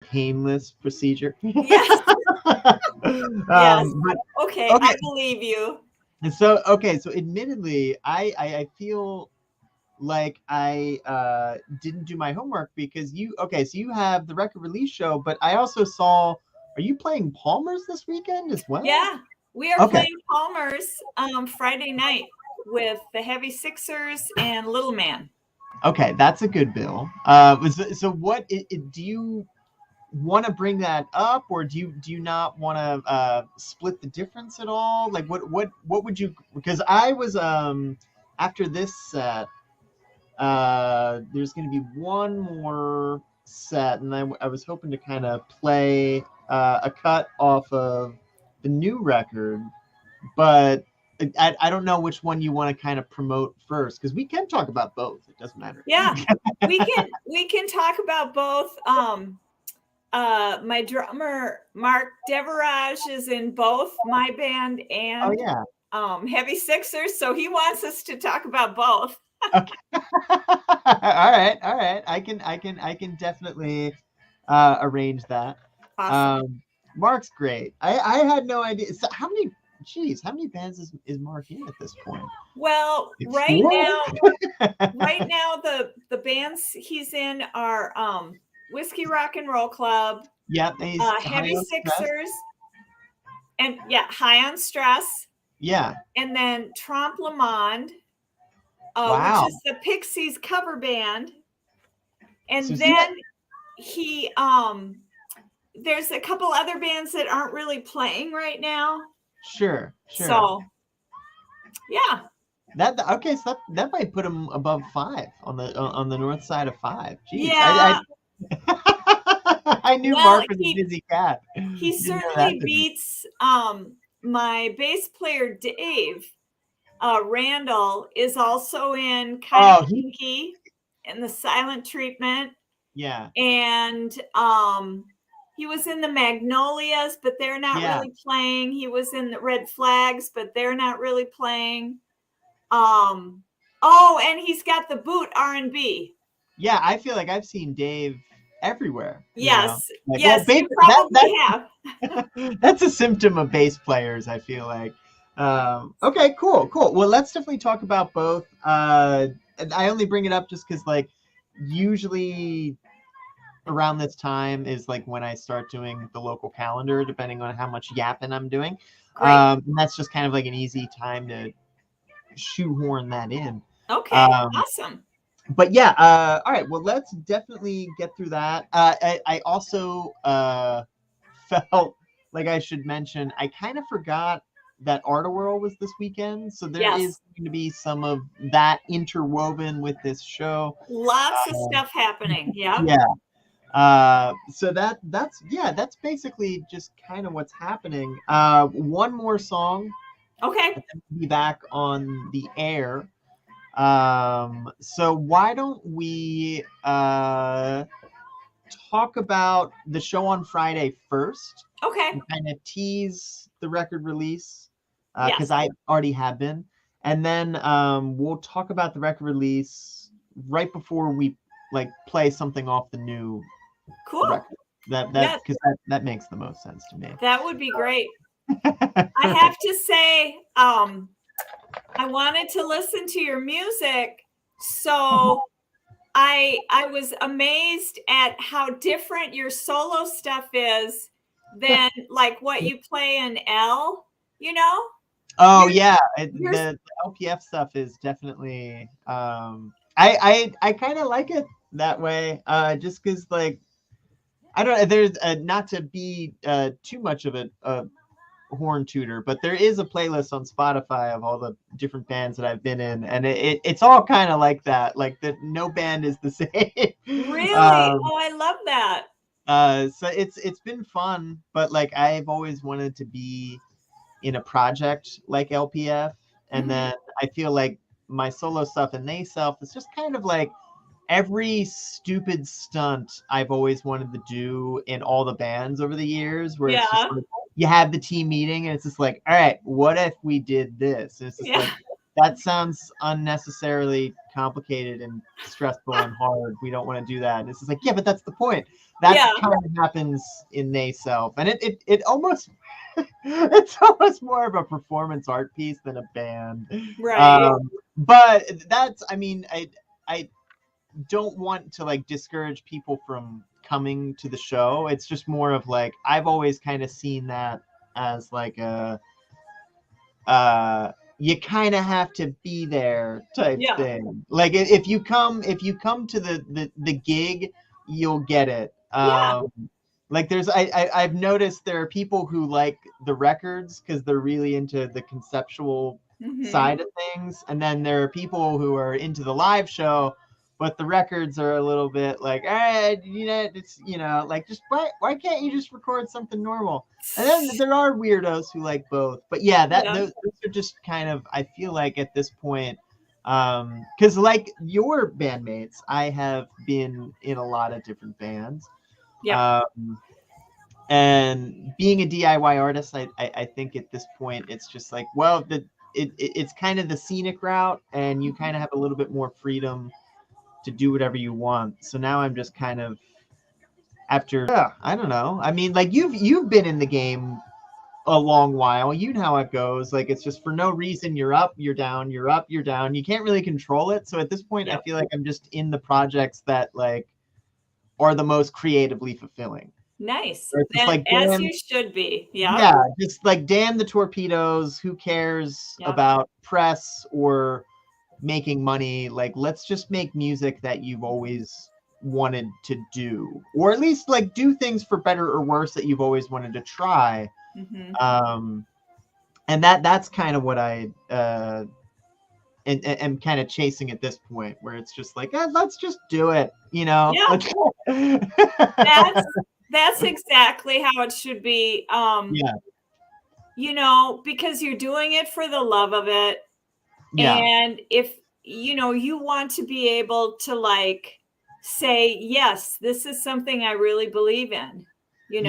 painless procedure. Yes. Yes. But Okay, okay, I believe you. so admittedly, I feel like I didn't do my homework because so you have the record release show, but I also saw, are you playing Palmer's this weekend as well? Yeah, we are Okay. playing Palmer's Friday night with the Heavy Sixers and Little Man. Okay, that's a good bill. So what do you want to bring that up, or do you not want to split the difference at all? Like what would you? Because I was after this set, there's going to be one more set, and I was hoping to kind of play a cut off of the new record, but I don't know which one you want to kind of promote first because we can talk about both. It doesn't matter. Yeah, we can talk about both. My drummer Mark Deverage is in both my band Oh and yeah. Heavy Sixers, so he wants us to talk about both. Okay. All right. I can definitely arrange that. Awesome. Mark's great. I had no idea. So how many bands is Mark in at this point? Well, Like right four? now, the bands he's in are Whiskey Rock and Roll Club, Yeah, he's high Heavy on stress. Sixers, and yeah, High on Stress, Yeah. and then Trompe Le Monde, which Wow. is the Pixies cover band, So and is he then he there's a couple other bands that aren't really playing right now. sure. So yeah, That okay, so that might put him above five on the north side of five. Jeez, yeah. I knew Well, Mark was a busy cat. he Didn't know that certainly busy. beats my bass player Dave. Randall is also in Kind of Oh, Kinky and the Silent Treatment, yeah, and he was in the Magnolias, but they're not yeah, really playing. He was in the Red Flags, but they're not really playing. Oh, and he's got the Boot R&B. yeah. I feel like I've seen Dave everywhere. Yes, Like well, yes, you that probably have. that's a symptom of bass players. I feel like. Okay, cool. Well, let's definitely talk about both. And I only bring it up just because like usually around this time is like when I start doing the local calendar, depending on how much yapping I'm doing. Great. And that's just kind of like an easy time to shoehorn that in. Okay, Um, awesome. but yeah, all right. Well, let's definitely get through that. I also felt like I should mention I kind of forgot that Art Whirl was this weekend, so there Yes, is going to be some of that interwoven with this show. lots of Um, stuff happening. Yep. yeah. So that's basically just kind of what's happening. One more song, Okay. and then we'll be back on the air. So why don't we talk about the show on Friday first Okay. and kind of tease the record release because Yes. I already have been, and then we'll talk about the record release right before we like play something off the new Cool. record. That Yes, because that makes the most sense to me. that would be great. I have to say, I wanted to listen to your music, so I was amazed at how different your solo stuff is than like what you play in L. You know, Oh you're, yeah, you're the LPF stuff is definitely. I kind of like it that way. Just because like I don't. There's not to be too much of a horn tutor, but there is a playlist on Spotify of all the different bands that I've been in, and it's all kind of like that. Like that, no band is the same. really. Oh, I love that. So it's been fun, but like I've always wanted to be in a project like LPF, and Hmm. then I feel like my solo stuff and they self is just kind of like every stupid stunt I've always wanted to do in all the bands over the years, where it's just Yeah. like you have the team meeting and it's just like, all right, what if we did this? And it's just Yeah. like that sounds unnecessarily complicated and stressful and hard. We don't want to do that. And it's just like, yeah, but that's the point. That Yeah. kind of happens in They Self. And it almost, it's almost more of a performance art piece than a band. Right. But that's, I mean, I don't want to like discourage people from coming to the show. It's just more of like, I've always kind of seen that as like a, you kind of have to be there type Yeah. thing. Like if you come to the gig, you'll get it. Yeah. Like I've noticed there are people who like the records because they're really into the conceptual side of things, and then there are people who are into the live show, but the records are a little bit like, all right, it's like, just why can't you just record something normal? And then there are weirdos who like both. But yeah, those are just kind of, I feel like at this point, because like your bandmates, I have been in a lot of different bands. Yeah. And being a DIY artist, I think at this point it's just like, well, it's kind of the scenic route, and you kind of have a little bit more freedom to do whatever you want. So now I'm just kind of I don't know. I mean, like you've been in the game a long while. You know how it goes. Like it's just for no reason. You're up, you're down, you're up, you're down. You can't really control it. So at this point, I feel like I'm just in the projects that like are the most creatively fulfilling. Nice. Just like, as you should be. Yeah, just like, damn the torpedoes. Who cares about press or making money? Like, let's just make music that you've always wanted to do, or at least like do things for better or worse that you've always wanted to try. And that's kind of what I am kind of chasing at this point, where it's just like, let's just do it, That's exactly how it should be. Because you're doing it for the love of it. And if you want to be able to like say, yes, this is something I really believe in, and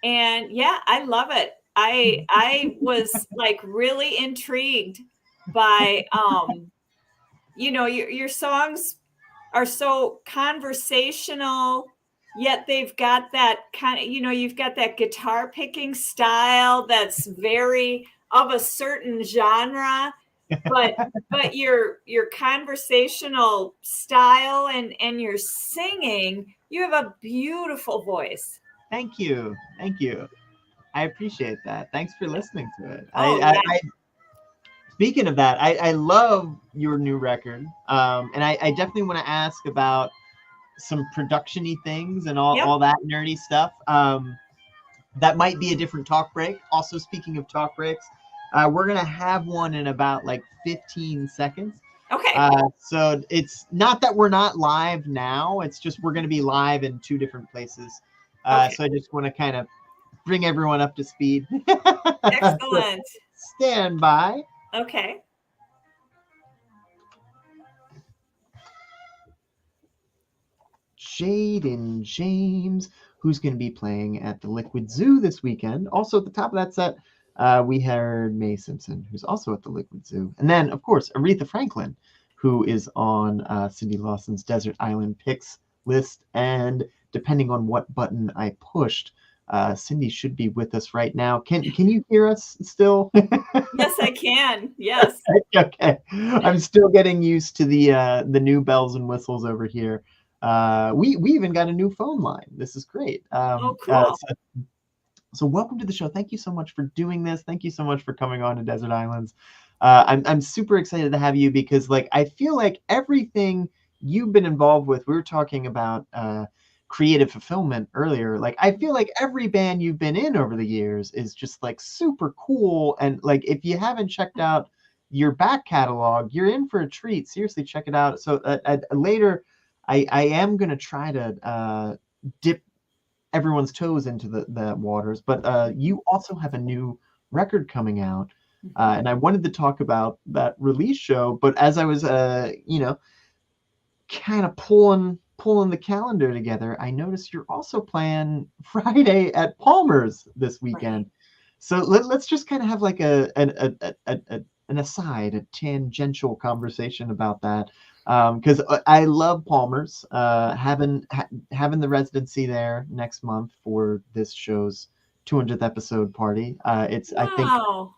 I love it. I was like really intrigued by your songs are so conversational, yet they've got that kind of, you've got that guitar picking style that's very of a certain genre, but your conversational style and your singing, you have a beautiful voice. Thank you. I appreciate that. Thanks for listening to it. Speaking of that, I love your new record. And I definitely want to ask about some production-y things and all that nerdy stuff. That might be a different talk break. Also, speaking of talk breaks, we're going to have one in about like 15 seconds. Okay. So it's not that we're not live now. It's just we're going to be live in two different places. So I just want to kind of bring everyone up to speed. Excellent. So stand by. Okay. Jaden James, who's going to be playing at the Liquid Zoo this weekend. Also at the top of that set, we heard Mae Simpson, who's also at the Liquid Zoo. And then, of course, Aretha Franklin, who is on Cyndi Lawson's Desert Island Picks list. And depending on what button I pushed, Cyndi should be with us right now. Can you hear us still? Yes, I can. Yes. Okay. I'm still getting used to the new bells and whistles over here. We even got a new phone line. This is great. Oh, cool. So welcome to the show. Thank you so much for doing this. Thank you so much for coming on to Desert Islands. I'm super excited to have you because like I feel like everything you've been involved with, we were talking about creative fulfillment earlier. Like I feel like every band you've been in over the years is just like super cool. And like if you haven't checked out your back catalog, you're in for a treat. Seriously, check it out. So later, I am gonna try to dip everyone's toes into the waters, but you also have a new record coming out, and I wanted to talk about that release show. But as I was kind of pulling the calendar together, I noticed you're also playing Friday at Palmer's this weekend. Right. So let's just kind of have like a an aside, a tangential conversation about that, because I love Palmer's. Having the residency there next month for this show's 200th episode party. It's I think Wow.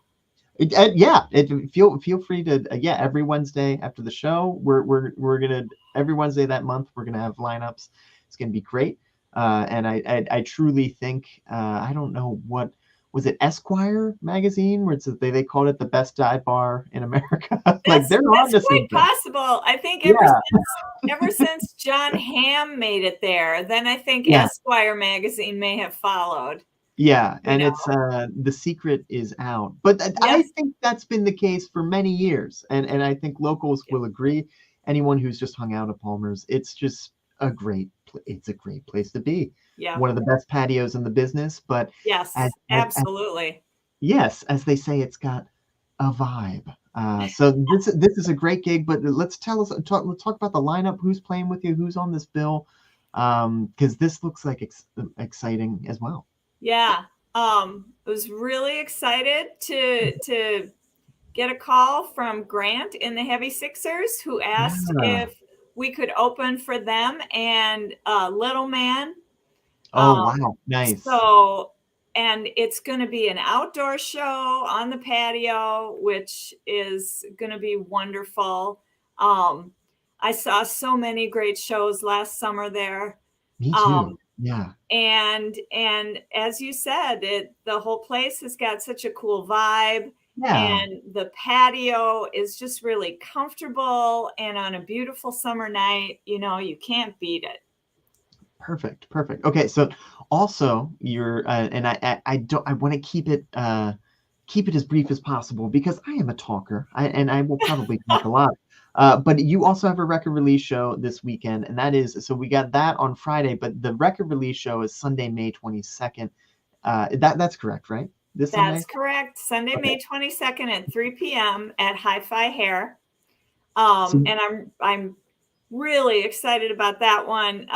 feel free to every Wednesday after the show we're gonna every Wednesday that month we're gonna have lineups. It's gonna be great. And I truly think I don't know what was it, Esquire magazine, where they called it the best dive bar in America. Like they're on to That's quite something. possible. I think Yeah, ever since John Hamm made it there, then I think yeah, Esquire magazine may have followed. yeah. You And know? it's the secret is out. But I Yes. think that's been the case for many years, and I think locals Yeah. will agree. Anyone who's just hung out at Palmer's, it's just it's a great place to be. Yeah. One of the best patios in the business, but Yes. as Absolutely. yes, as they say, it's got a vibe. So this is a great gig, but let's let's talk about the lineup. Who's playing with you? Who's on this bill? Because this looks like exciting as well. Yeah. I was really excited to get a call from Grant in the Heavy Sixers, who asked Yeah. if we could open for them and Little Man. Oh Um, wow, nice. so, and it's going to be an outdoor show on the patio, which is going to be wonderful. I saw so many great shows last summer there. Me too. Um, Yeah. and as you said, the whole place has got such a cool vibe, Yeah. and the patio is just really comfortable, and on a beautiful summer night, you can't beat it. Perfect. Perfect. Okay. So also you're and I want to keep it as brief as possible because I am a talker. I will probably talk a lot. But you also have a record release show this weekend, and that is so we got that on Friday, but the record release show is Sunday, May 22nd. That's correct, right? This Sunday? That's correct. Sunday, Okay. May 22nd at 3 p.m. at Hi-Fi Hair. So, And I'm really excited about that one.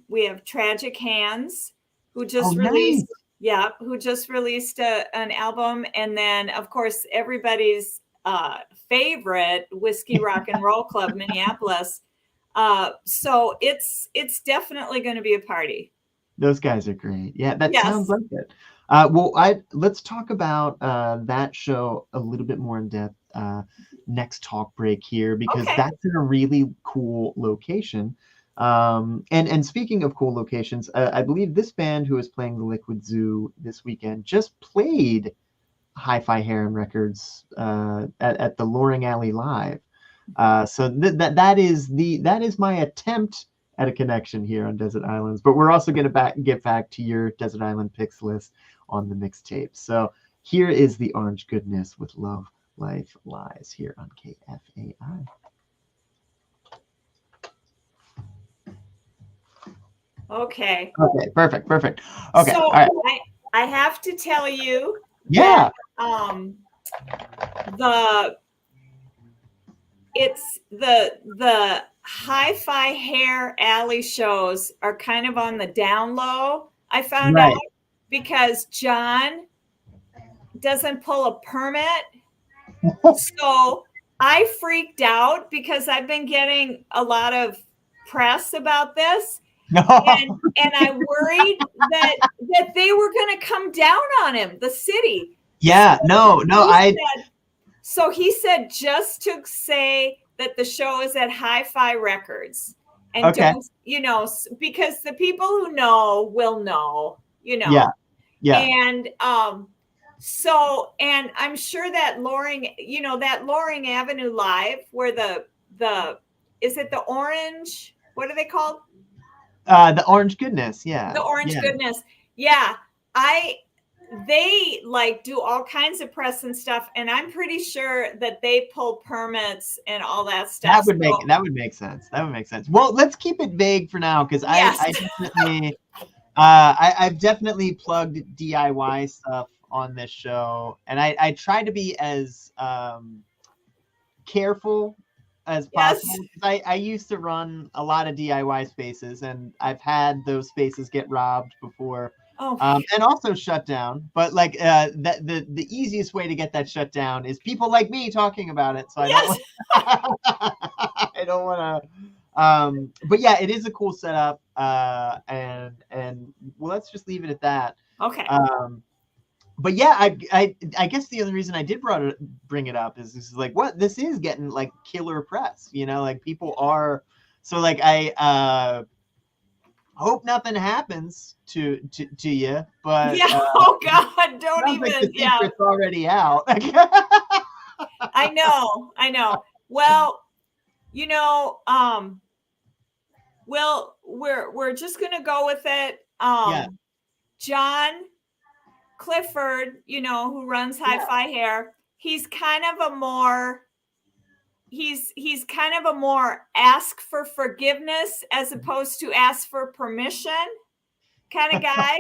We have Tragic Hands, who oh, just nice. released, an album, and then of course everybody's favorite Whiskey Rock and Roll Club, Minneapolis. So it's definitely going to be a party. Those guys are great. Yeah, that sounds Yes. like it. Well, let's talk about that show a little bit more in depth next talk break here because Okay. that's in a really cool location. And speaking of cool locations, I believe this band who is playing the Liquid Zoo this weekend just played Hi-Fi Heron Records at the Loring Alley Live. So that is my attempt at a connection here on Desert Islands. But we're also going to get back to your Desert Island picks list on the mixtape. So here is the Orange Goodness with Love Life Lies here on KFAI. Okay. Okay, perfect. Okay, So all right. I have to tell you Yeah. that the Hi-Fi Hair Alley shows are kind of on the down low. I found Right. out because John doesn't pull a permit. So I freaked out because I've been getting a lot of press about this. No. And I worried that they were going to come down on him, the city. Yeah, no, So he said just to say that the show is at Hi-Fi Records, and okay. don't, because the people who know will know, Yeah. And so, and I'm sure that Loring Avenue Live, where is it the Orange? What are they called? The Orange Goodness, yeah. The Orange Goodness. Yeah. They like do all kinds of press and stuff, and I'm pretty sure that they pull permits and all that stuff. That would make sense. Well, let's keep it vague for now because yes. I definitely I've definitely plugged DIY stuff on this show, and I try to be as careful as Yes. possible. 'Cause I used to run a lot of DIY spaces, and I've had those spaces get robbed before. Oh my And also shut down. But like the easiest way to get that shut down is people like me talking about it. So I don't yes. want I don't want to. But yeah, it is a cool setup. And well, let's just leave it at that. Okay. But yeah, I guess the only reason I did bring it up is this is like what this is getting like killer press. Like people are. So like I hope nothing happens to you, but Yeah. Oh God. Don't sounds like the even. Yeah. secret's already out. I know. I know. Well, we're just gonna go with it. Yeah. John Clifford, who runs Hi-Fi Hair, he's kind of a more ask for forgiveness as opposed to ask for permission kind of guy.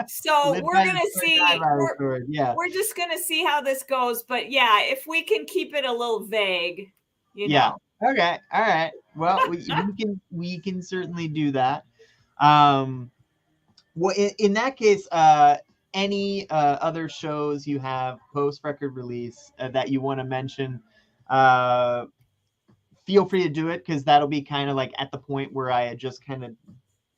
So Live we're by gonna the sword, see. die by the sword. Yeah. We're just gonna see how this goes. But yeah, if we can keep it a little vague, Yeah. Okay. All right. Well, we can certainly do that. Well, in that case, any other shows you have post record release that you want to mention, feel free to do it, because that'll be kind of like at the point where I had just kind of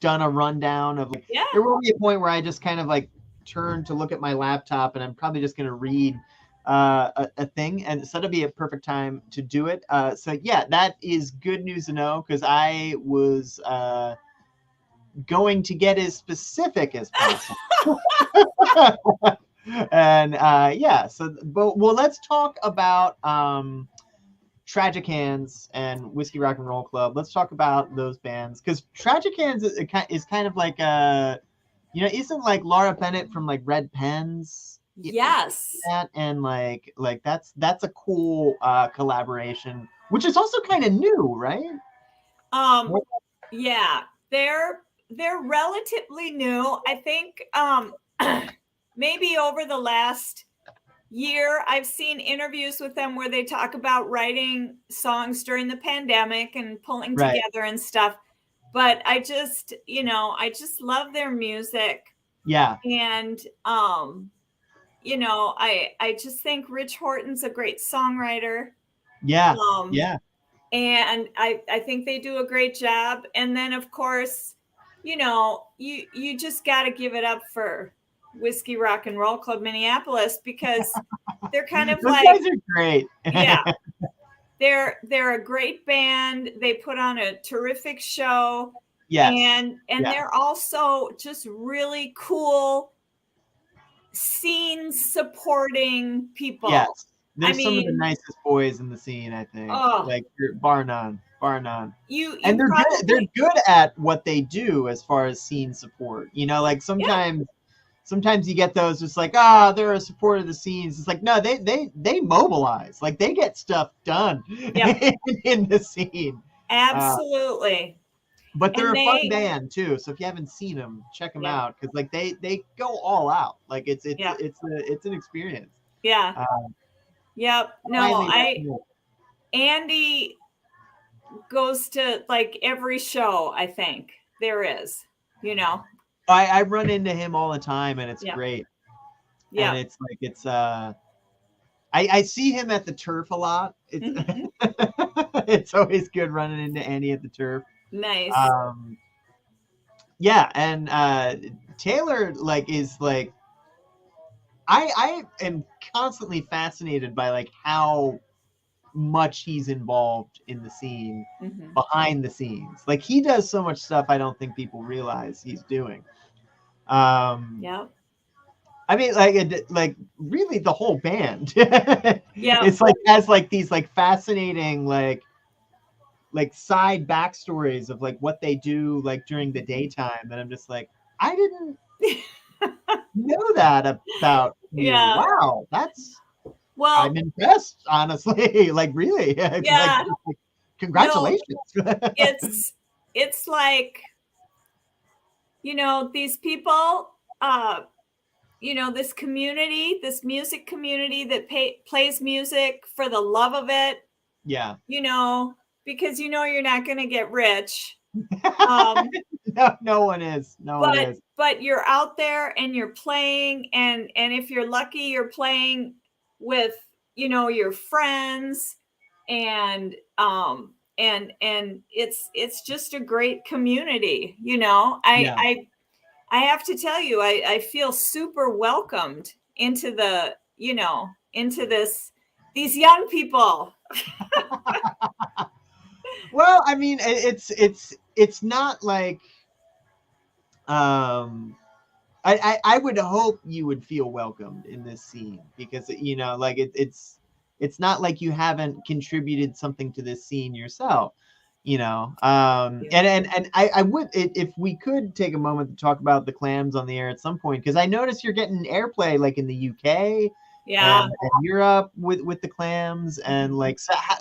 done a rundown of like, Yeah. there will be a point where I just kind of like turn to look at my laptop, and I'm probably just going to read a thing, and so that'll be a perfect time to do it. So yeah, that is good news to know, because I was going to get as specific as possible. And yeah, so but well, let's talk about Tragic Hands and Whiskey Rock and Roll Club. Let's talk about those bands, because Tragic Hands is kind of like isn't like Laura Bennett from like Red Pens? Yes. And like that's a cool collaboration, which is also kind of new, right? Yeah, they're relatively new. I think maybe over the last year I've seen interviews with them where they talk about writing songs during the pandemic and pulling together and stuff. But I just love their music. Yeah. And I just think Rich Horton's a great songwriter. Yeah. Yeah. And I think they do a great job. And then of course, you just got to give it up for Whiskey Rock and Roll Club Minneapolis, because they're kind of those like, guys are great. Yeah. They're a great band. They put on a terrific show. Yes. And they're also just really cool scene supporting people. Yes. They're some of the nicest boys in the scene, I think. Like bar none. They're good at what they do as far as scene support. Like sometimes you get those just like, they're a support of the scenes. It's like, no, they mobilize. Like they get stuff done in the scene. Absolutely. But they're a fun band too. So if you haven't seen them, check them out, because like they go all out. Like it's an experience. Yeah. Yep. No, Andy goes to like every show, I think there is, I run into him all the time, and it's great. Yeah. And it's like, I see him at the Turf a lot. It's always good running into Andy at the Turf. Nice. Yeah. And Taylor is like, I am constantly fascinated by like how much he's involved in the scene, behind the scenes. Like he does so much stuff I don't think people realize he's doing. Yeah. I mean, like really the whole band. Yeah. It's like has like these like fascinating like side backstories of like what they do like during the daytime, and I'm just like, I didn't know that about you. Yeah. Wow, I'm impressed, honestly. Like really. Yeah. Like, congratulations. No, it's like, these people, this community, this music community that plays music for the love of it. Yeah. Because you're not going to get rich. No one is. No one is. But you're out there and you're playing, and if you're lucky, you're playing with your friends, and it's just a great community. Yeah. I have to tell you, I feel super welcomed into into these young people. Well, I mean, it's not like I would hope you would feel welcomed in this scene, because like it's not like you haven't contributed something to this scene yourself. And I would, if we could take a moment to talk about the Clams on the air at some point, because I noticed you're getting airplay like in the UK and Europe with the Clams, and like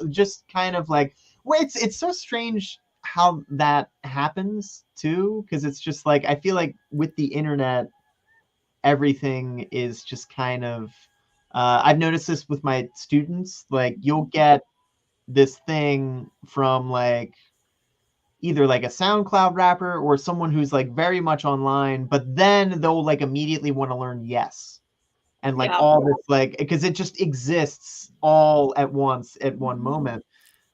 just kind of like, well, it's so strange how that happens too, because it's just like, I feel like with the internet everything is just kind of I've noticed this with my students, like you'll get this thing from like either like a SoundCloud rapper or someone who's like very much online, but then they'll like immediately want to learn Yes, and like all this, like, because it just exists all at once at one moment.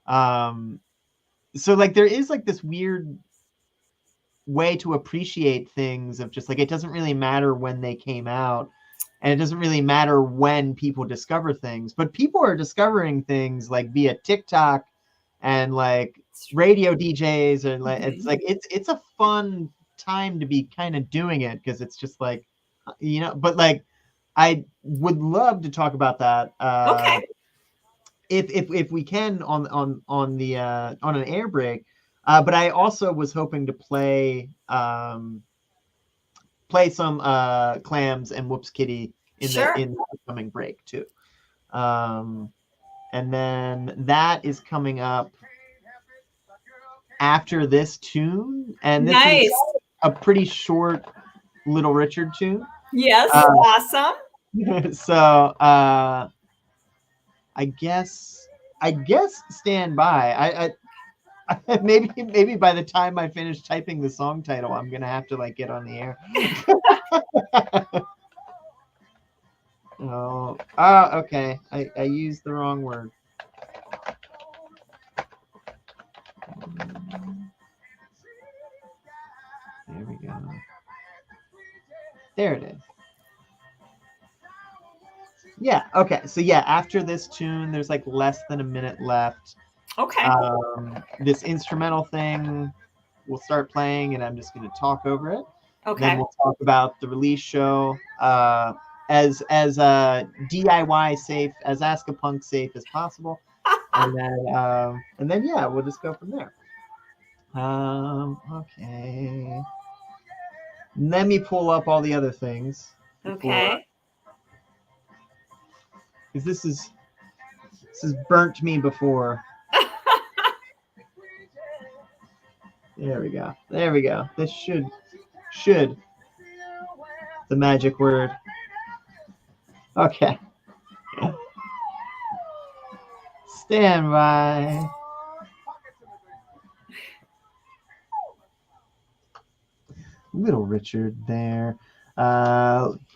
So like there is like this weird way to appreciate things of just like, it doesn't really matter when they came out, and it doesn't really matter when people discover things, but people are discovering things like via TikTok and like radio DJs, and like it's like it's a fun time to be kind of doing it, because it's just like, but like I would love to talk about that Okay. if we can on the on an air break. But I also was hoping to play some Clams and Whoops Kitty in the upcoming break too. And then that is coming up after this tune, and this is a pretty short Little Richard tune. Yes, awesome. So I guess stand by. I maybe by the time I finish typing the song title, I'm gonna have to like get on the air. Okay. I used the wrong word. There we go. There it is. Yeah. Okay. So yeah, after this tune, there's like less than a minute left. Okay. This instrumental thing will start playing, and I'm just going to talk over it. Okay. Then we'll talk about the release show as DIY safe, as Ask a Punk safe as possible, and then yeah, we'll just go from there. Okay. Let me pull up all the other things. Okay. Because this has burnt me before. There we go. There we go. This should the magic word. Okay. Stand by. Little Richard there.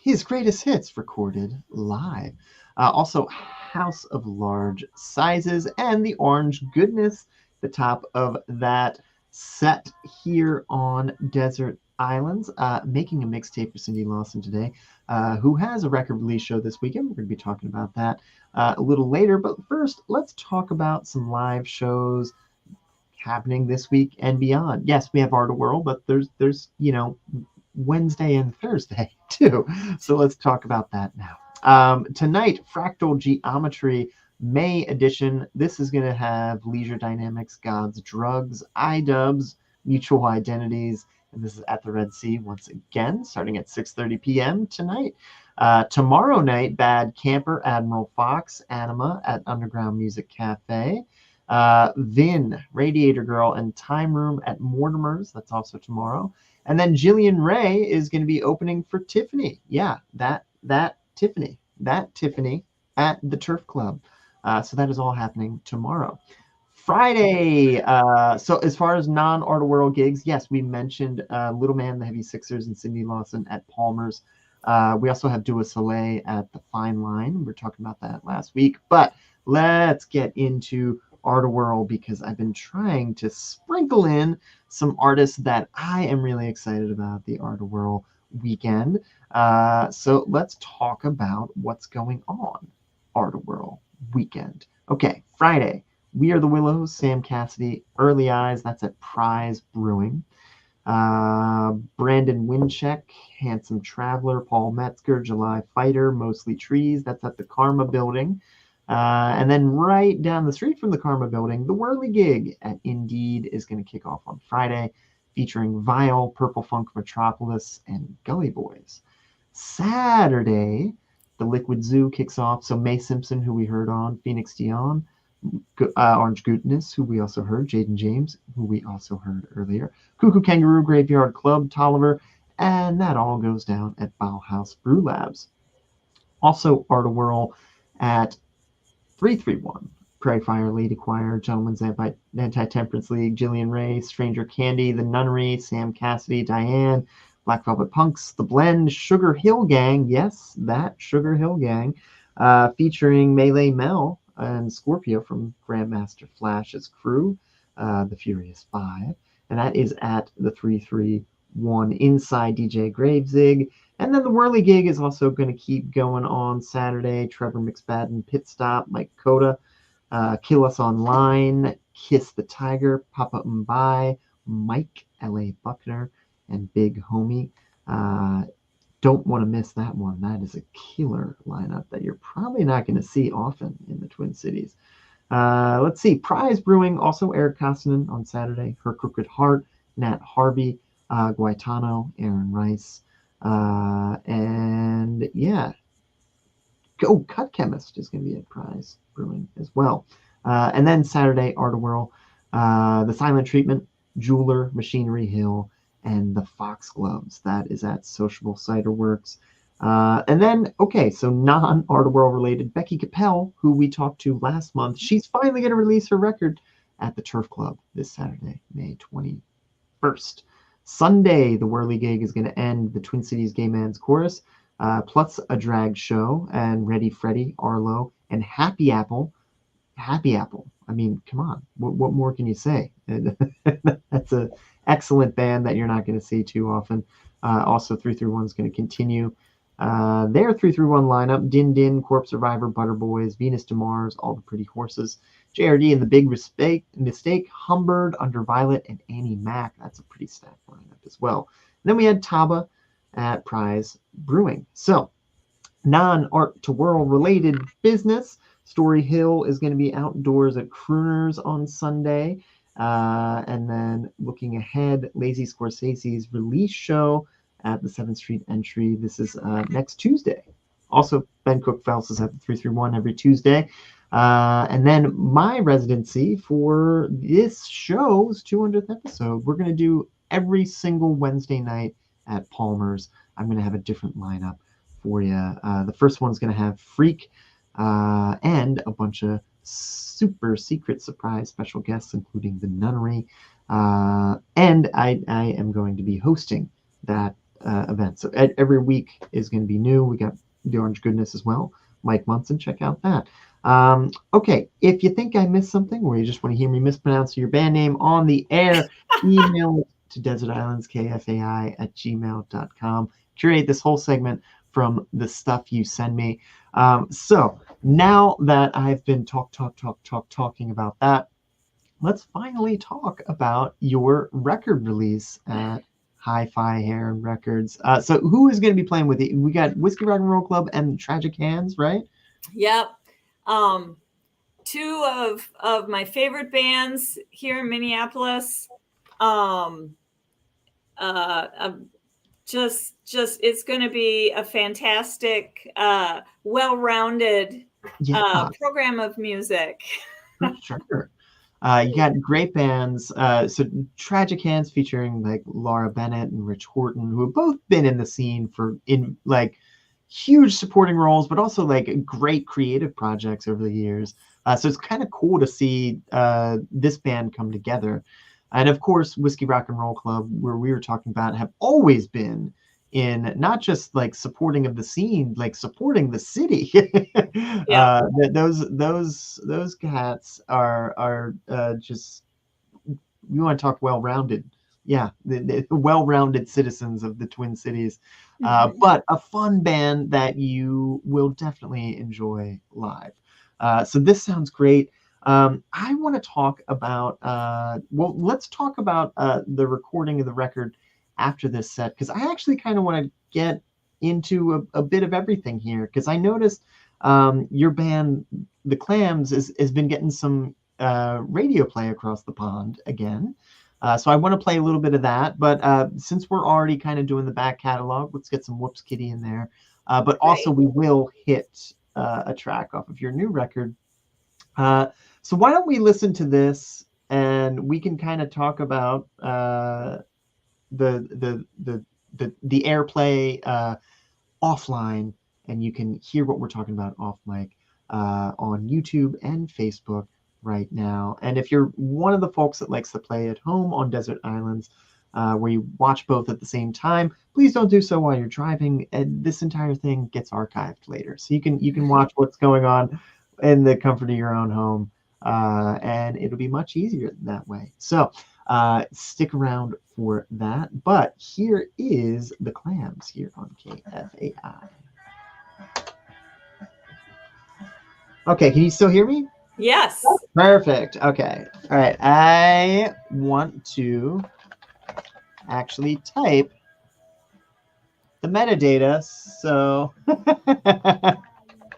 His greatest hits recorded live. Also, House of Large Sizes and The Orange Goodness, the top of that set here on Desert Islands. Making a mixtape for Cindy Lawson today, who has a record release show this weekend. We're going to be talking about that a little later. But first, let's talk about some live shows happening this week and beyond. Yes, we have Art of World, but there's Wednesday and Thursday too. So let's talk about that now. Tonight, Fractal Geometry May edition. This is going to have Leisure Dynamics, Gods, Drugs, iDubbbz, Mutual Identities, and this is at the Red Sea once again, starting at 6:30 p.m. tonight. Tomorrow night, Bad Camper, Admiral Fox, Anima at Underground Music Cafe. Vin, Radiator Girl, and Time Room at Mortimer's. That's also tomorrow. And then Jillian Ray is going to be opening for Tiffany. Yeah, that Tiffany at the Turf Club So that is all happening tomorrow. Friday. So as far as non-Art of World gigs, yes, we mentioned Little Man, the Heavy Sixers, and Cindy Lawson at Palmer's. We also have Dua Soleil at the Fine Line. We were talking about that last week. But let's get into Art of World because I've been trying to sprinkle in some artists that I am really excited about the Art of World weekend. So let's talk about what's going on Art of World weekend. Okay, Friday. We Are the Willows, Sam Cassidy, Early Eyes, that's at Prize Brewing. Brandon Wincheck, Handsome Traveler, Paul Metzger, July Fighter, Mostly Trees, that's at the Karma Building. And then right down the street from the Karma Building, the Whirly Gig at Indeed is going to kick off on Friday, featuring Vile, Purple Funk Metropolis, and Gully Boys. Saturday, the Liquid Zoo kicks off. So May Simpson, who we heard on, Phoenix Dion, Orange Goodness, who we also heard, Jaden James, who we also heard earlier, Cuckoo Kangaroo, Graveyard Club, Tolliver, and that all goes down at Bauhaus Brew Labs. Also, Art of Whirl at 331. Prairie Fire, Lady Choir, Gentlemen's Anti-Temperance League, Jillian Ray, Stranger Candy, The Nunnery, Sam Cassidy, Diane, Black Velvet Punks, The Blend, Sugar Hill Gang, yes, that Sugar Hill Gang, featuring Melee Mel and Scorpio from Grandmaster Flash's crew, the Furious Five, and that is at the 331 inside DJ Gravesig. And then the Whirly Gig is also going to keep going on Saturday. Trevor McSpadden, Pit Stop, Mike Coda, Kill Us Online, Kiss the Tiger, Papa Mbai, Mike, L.A. Buckner, and Big Homie. Don't want to miss that one. That is a killer lineup that you're probably not going to see often in the Twin Cities. Let's see. Prize Brewing, also Eric Kostanen on Saturday. Her Crooked Heart, Nat Harvey, Guaitano, Aaron Rice. And yeah. Oh, Cut Chemist is going to be at Prize Brewing as well. And then Saturday, Art of Whirl, The Silent Treatment, Jeweler, Machinery Hill, and the Foxgloves. That is at Sociable Cider Works. And then, okay, so non-Art of World related, Becky Capel, who we talked to last month, she's finally going to release her record at the Turf Club this Saturday, May 21st. Sunday, the Whirly Gig is going to end the Twin Cities Gay Man's Chorus, plus a drag show, and Ready Freddy, Arlo, and Happy Apple. Happy Apple. I mean, come on. What more can you say? That's an excellent band that you're not going to see too often. Also, 331 is going to continue their 331 lineup. Din Din, Corpse Survivor, Butter Boys, Venus to Mars, All the Pretty Horses, JRD and the Big Mistake, Humbird, Under Violet, and Annie Mac. That's a pretty stacked lineup as well. And then we had Taba at Prize Brewing. So, non-Art to World related business. Story Hill is going to be outdoors at Crooners on Sunday. And then looking ahead, Lazy Scorsese's release show at the 7th Street Entry. This is next Tuesday. Also, Ben Cook Phelps is at the 331 every Tuesday. And then my residency for this show's 200th episode, we're going to do every single Wednesday night at Palmer's. I'm going to have a different lineup for you. The first one's going to have Freak and a bunch of super secret surprise special guests, including the Nunnery. And I am going to be hosting that event. So every week is going to be new. We got the Orange Goodness as well. Mike Munson, check out that. Okay, if you think I missed something or you just want to hear me mispronounce your band name on the air, email to desertislandskfai@gmail.com. Curate this whole segment from the stuff you send me. So now that I've been talking about that, let's finally talk about your record release at Hi-Fi Heron Records. So who is going to be playing with you? We got Whiskey Rock and Roll Club and Tragic Hands, right? Yep. Two of my favorite bands here in Minneapolis. Just it's going to be a fantastic, well-rounded program of music. For sure. You got great bands. So Tragic Hands featuring like Laura Bennett and Rich Horton, who have both been in the scene huge supporting roles, but also like great creative projects over the years. So it's kind of cool to see this band come together. And of course, Whiskey Rock and Roll Club, where we were talking about, have always been in not just like supporting of the scene, like supporting the city. Yeah. Those cats are just, you want to talk well-rounded. Yeah, the well-rounded citizens of the Twin Cities. But a fun band that you will definitely enjoy live. So this sounds great. I want to talk about, well, let's talk about the recording of the record after this set, because I actually kind of want to get into a bit of everything here, because I noticed your band, The Clams, has been getting some radio play across the pond again. So I want to play a little bit of that, but since we're already kind of doing the back catalog, let's get some Whoops Kitty in there. But also we will hit a track off of your new record. So why don't we listen to this, and we can kind of talk about the airplay offline, and you can hear what we're talking about off mic on YouTube and Facebook right now. And if you're one of the folks that likes to play at home on desert islands, where you watch both at the same time, please don't do so while you're driving. And this entire thing gets archived later, so you can watch what's going on in the comfort of your own home, and it'll be much easier that way. So stick around for that. But here is The Clams here on KFAI. Okay, can you still hear me? Yes. Perfect. Okay. All right. I want to actually type the metadata so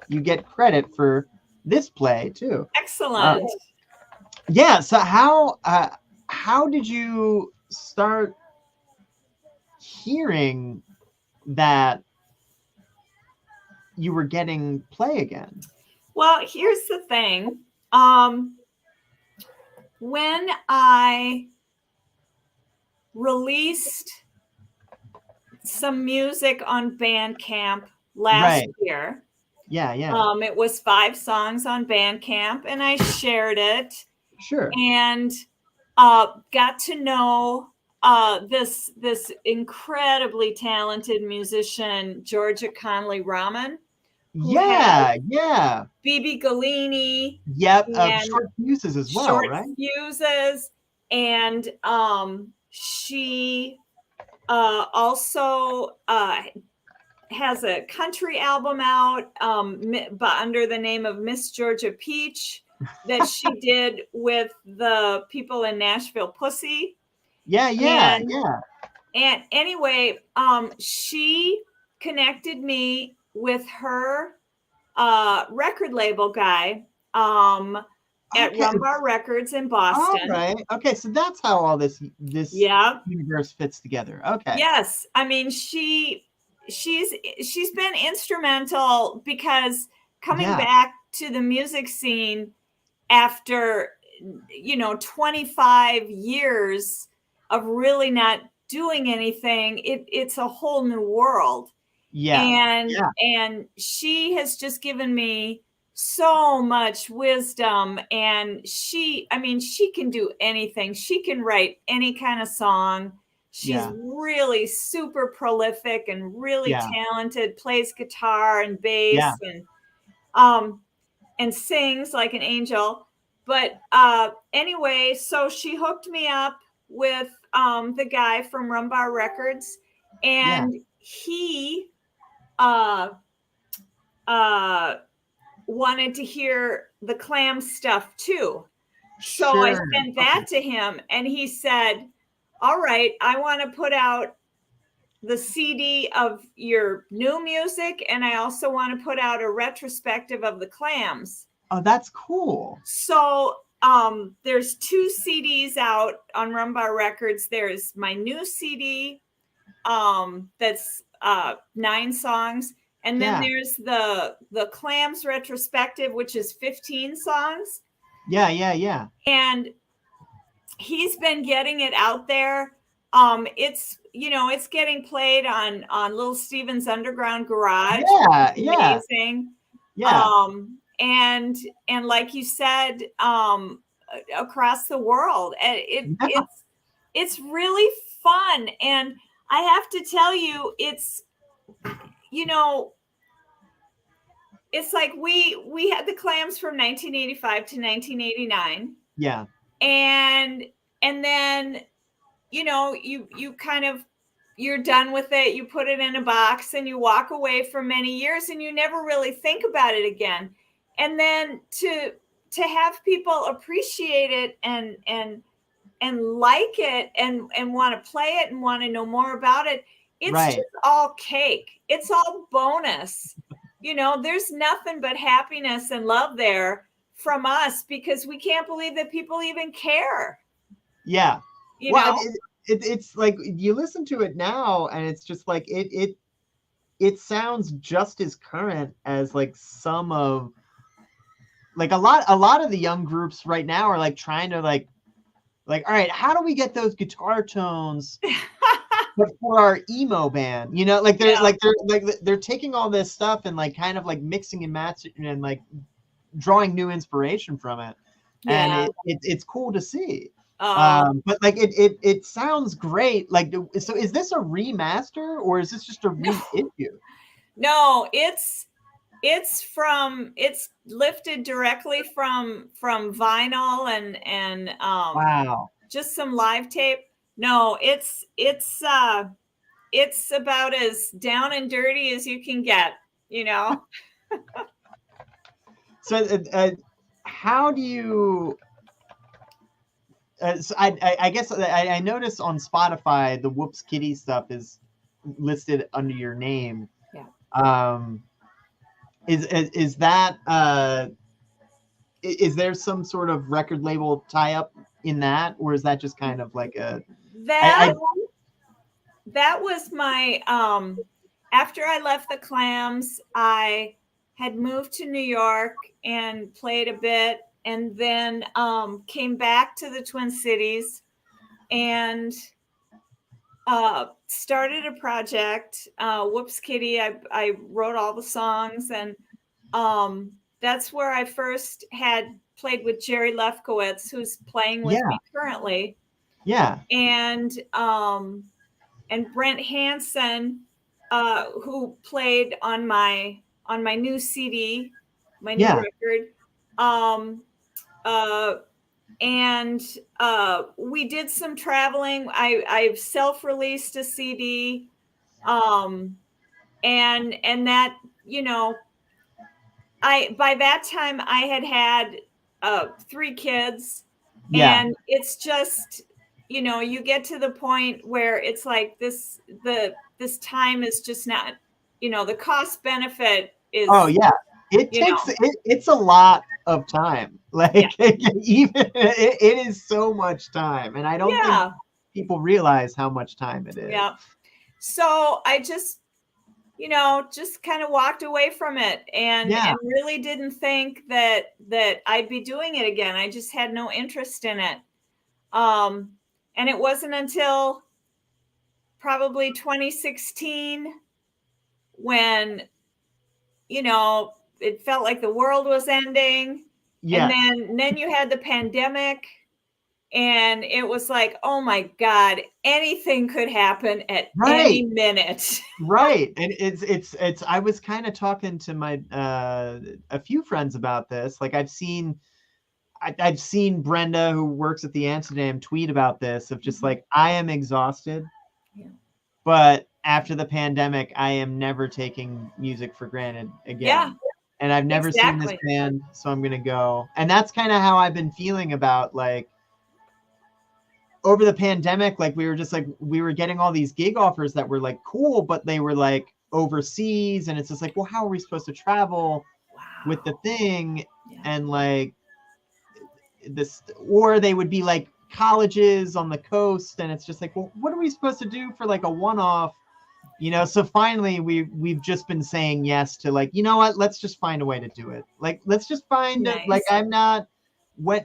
you get credit for this play too. Excellent. Yeah. So how did you start hearing that you were getting play again? Well, here's the thing. When I released some music on Bandcamp last year, yeah, it was 5 songs on Bandcamp, and I shared it. Sure. And got to know this incredibly talented musician, Georgia Conley Rahman. Yeah. BB Galini. Yep. Short Fuses as well, Short right? Fuses. And she also has a country album out but under the name of Miss Georgia Peach that she did with the people in Nashville Pussy. Yeah. And anyway, she connected me with her record label guy at Rumbar Records in Boston. All right. Okay, so that's how all this universe fits together. Okay. Yes, I mean she's been instrumental, because coming back to the music scene after 25 years of really not doing anything, it's a whole new world. And she has just given me so much wisdom, and she can do anything. She can write any kind of song. She's really super prolific and really talented, plays guitar and bass and sings like an angel. But anyway, so she hooked me up with the guy from Rumbar Records, and he wanted to hear the Clam stuff too. So I sent that to him, and he said, all right, I want to put out the CD of your new music, and I also want to put out a retrospective of the Clams. Oh, that's cool. So there's 2 CDs out on Rumbar Records. There's my new CD that's 9 songs. And then there's the Clams retrospective, which is 15 songs. Yeah. And he's been getting it out there. It's it's getting played on Little Steven's Underground Garage. Yeah, Amazing. yeah. And like you said, across the world, it's really fun. And I have to tell you, it's it's like we had the Clams from 1985 to 1989. Yeah. And then you kind of, you're done with it, you put it in a box and you walk away for many years and you never really think about it again. And then to have people appreciate it and like it and want to play it and want to know more about it, it's Right. just all cake. It's all bonus. There's nothing but happiness and love there from us, because we can't believe that people even care. Yeah. It's like you listen to it now and it's just like it sounds just as current as like some of like a lot of the young groups right now are like trying to like all right, how do we get those guitar tones but for our emo band? Like they're taking all this stuff and like kind of like mixing and matching and like drawing new inspiration from it. Yeah. And it's cool to see. But like it sounds great. Like, so is this a remaster or is this just a reissue? No, it's lifted directly from vinyl and Wow. just some live tape. No, it's about as down and dirty as you can get, So how do you so I guess I noticed on Spotify the Whoops Kitty stuff is listed under your name. Yeah. Is that is there some sort of record label tie up in that, or is that just kind of like a that was my after I left the Clams, I had moved to New York and played a bit, and then came back to the Twin Cities and started a project, Whoops Kitty. I wrote all the songs, and that's where I first had played with Jerry Lefkowitz, who's playing with me currently. Yeah. And Brent Hansen, who played on my new CD, my new record. And we did some traveling. I self-released a CD. And that, by that time I had 3 kids. Yeah. And it's just, you get to the point where it's like this time is just not, the cost benefit is. Oh yeah. It takes it's a lot of time. Like even it is so much time, and I don't think people realize how much time it is. Yeah. So I just just kind of walked away from it and really didn't think that I'd be doing it again. I just had no interest in it. And it wasn't until probably 2016 when it felt like the world was ending. Yeah. And then you had the pandemic, and it was like, oh my God, anything could happen at any minute. Right. And it's I was kind of talking to my a few friends about this. Like I've seen Brenda, who works at the Amsterdam, tweet about this of just like, I am exhausted. Yeah. But after the pandemic, I am never taking music for granted again. Yeah. And I've never seen this band, so I'm going to go. And that's kind of how I've been feeling about like over the pandemic. Like we were getting all these gig offers that were like cool, but they were like overseas. And it's just like, well, how are we supposed to travel with the thing? Yeah. And like this, or they would be like colleges on the coast. And it's just like, well, what are we supposed to do for like a one-off? So finally we've just been saying yes to like, you know what, let's just find a way to do it. Like, let's just find like,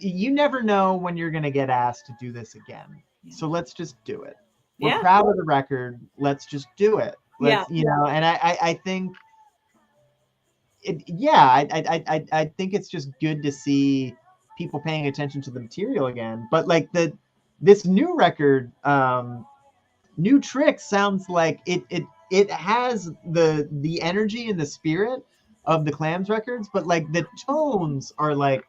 you never know when you're going to get asked to do this again. Yeah. So let's just do it. We're Yeah. proud of the record. Let's just do it. Yeah. Let's, and I think I think it's just good to see people paying attention to the material again. But like this new record, New Trick sounds like it has the energy and the spirit of the Clams records, but like the tones are like,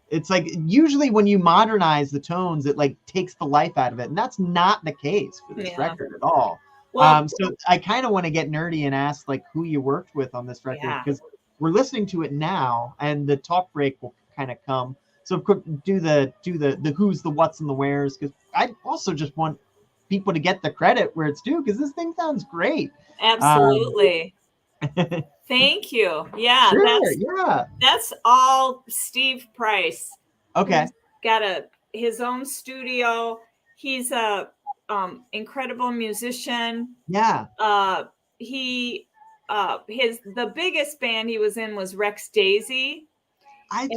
it's like usually when you modernize the tones, it like takes the life out of it, and that's not the case for this record at all. Well, So I kind of want to get nerdy and ask like who you worked with on this record, because we're listening to it now, and the talk break will kind of come. So of course, do the who's, the what's, and the wheres, because I also just want people to get the credit where it's due, because this thing sounds great. Absolutely. Thank you. Yeah, Sure, that's all Steve Price. Okay. He's got his own studio. He's a incredible musician. Yeah. The biggest band he was in was Rex Daisy. I've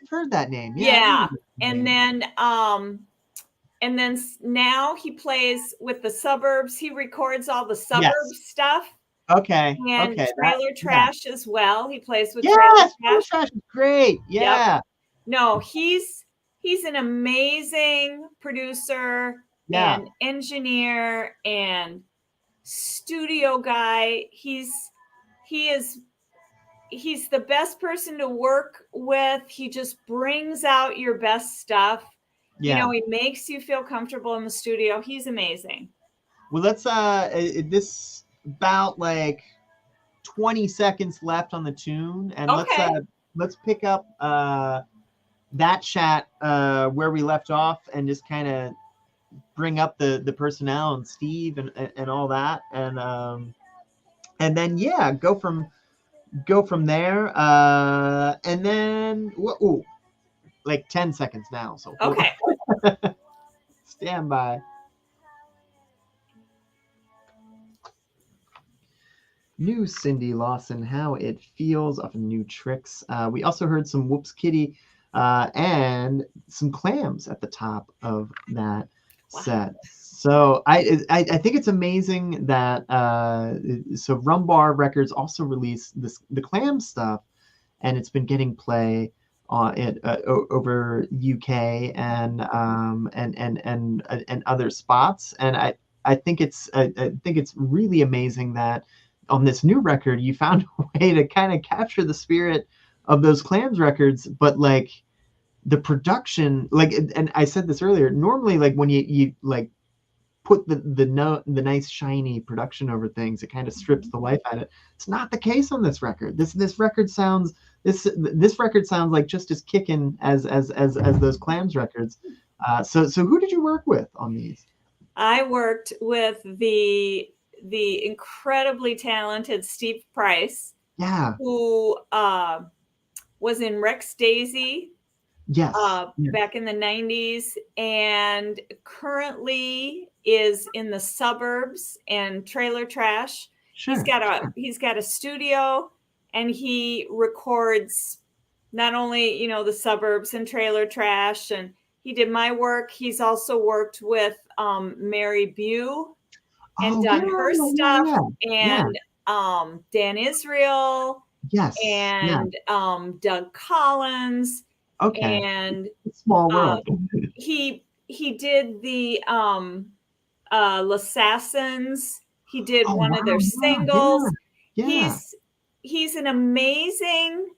heard that name. Yeah. And then now he plays with the Suburbs. He records all the Suburbs stuff. Okay. And Trailer Trash as well. He plays with Trailer Trash is great. Yeah. Yep. No, he's an amazing producer and engineer and studio guy. He's the best person to work with. He just brings out your best stuff. He makes you feel comfortable in the studio. He's amazing. Well, let's this about like 20 seconds left on the tune, and let's pick up that chat where we left off, and just kind of bring up the personnel and Steve and all that, and then go from there, and then like 10 seconds now, so okay. Stand by. New Cindy Lawson, How It Feels, off of New Tricks. We also heard some Whoops Kitty and some Clams at the top of that set. So I think it's amazing that so Rumbar Records also released the Clam stuff, and it's been getting play on it over UK and other spots, and I think it's really amazing that on this new record you found a way to kind of capture the spirit of those Clams records, but like the production, like, and I said this earlier, normally like when you like put the nice shiny production over things, it kind of strips the life out of it. It's not the case on this record. This record sounds like just as kicking as those Clams records. So who did you work with on these? I worked with the incredibly talented Steve Price, who was in Rex Daisy, back in the 90s, and currently is in the Suburbs and Trailer Trash. He's got a studio, and he records not only the Suburbs and Trailer Trash, and he did my work. He's also worked with Mary Bew and done her stuff, and Dan Israel, and Doug Collins, and small world. He did the Assassins. He did one of their singles. He's an amazing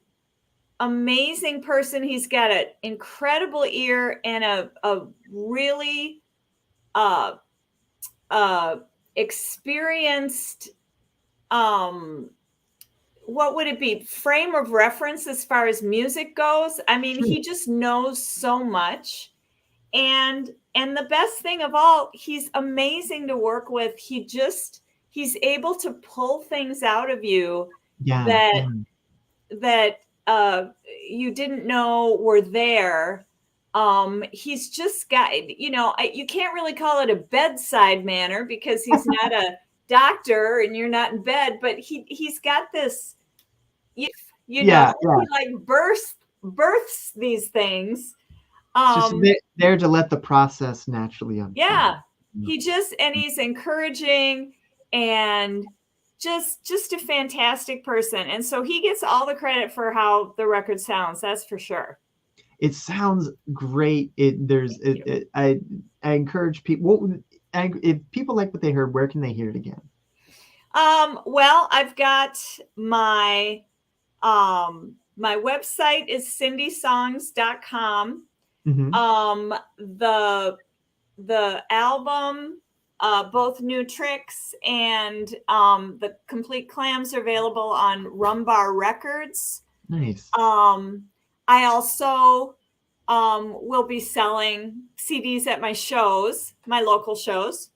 person. He's got an incredible ear and a really experienced what would it be, frame of reference as far as music goes. I mean, he just knows so much, and the best thing of all, he's amazing to work with. He's able to pull things out of you that you didn't know were there. He's just got, you can't really call it a bedside manner because he's not a doctor and you're not in bed, but he's got this, he like births these things. Just there to let the process naturally unfold. Yeah. he's encouraging and just a fantastic person. And so he gets all the credit for how the record sounds. That's for sure. It sounds great. I encourage people. If people like what they heard, where can they hear it again? Well, I've got my my website is cindysongs.com. Mm-hmm. The album, both New Tricks and the Complete Clams are available on Rumbar Records. Nice. I also will be selling CDs at my shows, my local shows.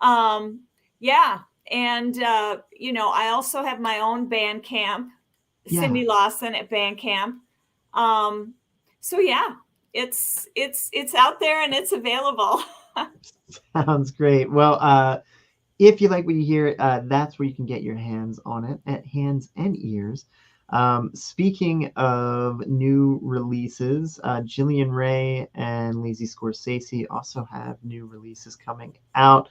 Yeah. And, I also have my own Bandcamp, Cindy Lawson at Bandcamp. So yeah, it's out there and it's available. Sounds great. Well, if you like what you hear, that's where you can get your hands on it at Hands and Ears. Speaking of new releases, Jillian Ray and Lazy Scorsese also have new releases coming out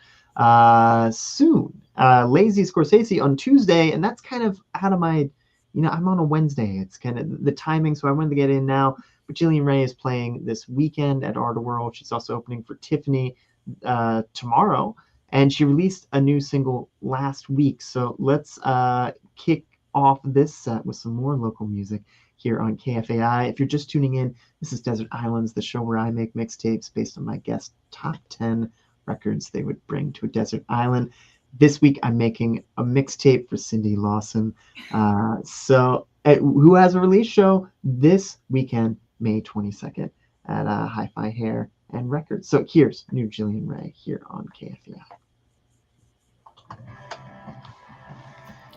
soon. Lazy Scorsese on Tuesday, and that's kind of out of my, I'm on a Wednesday. It's kind of the timing, so I wanted to get in now. But Jillian Ray is playing this weekend at Art World. She's also opening for Tiffany tomorrow. And she released a new single last week. So let's kick off this set with some more local music here on KFAI. If you're just tuning in, this is Desert Islands, the show where I make mixtapes based on my guests' top 10 records they would bring to a desert island. This week, I'm making a mixtape for Cindy Lawson. Who has a release show this weekend, May 22nd, at Hi-Fi Hair and Records. So here's new Jillian Ray here on KFAI.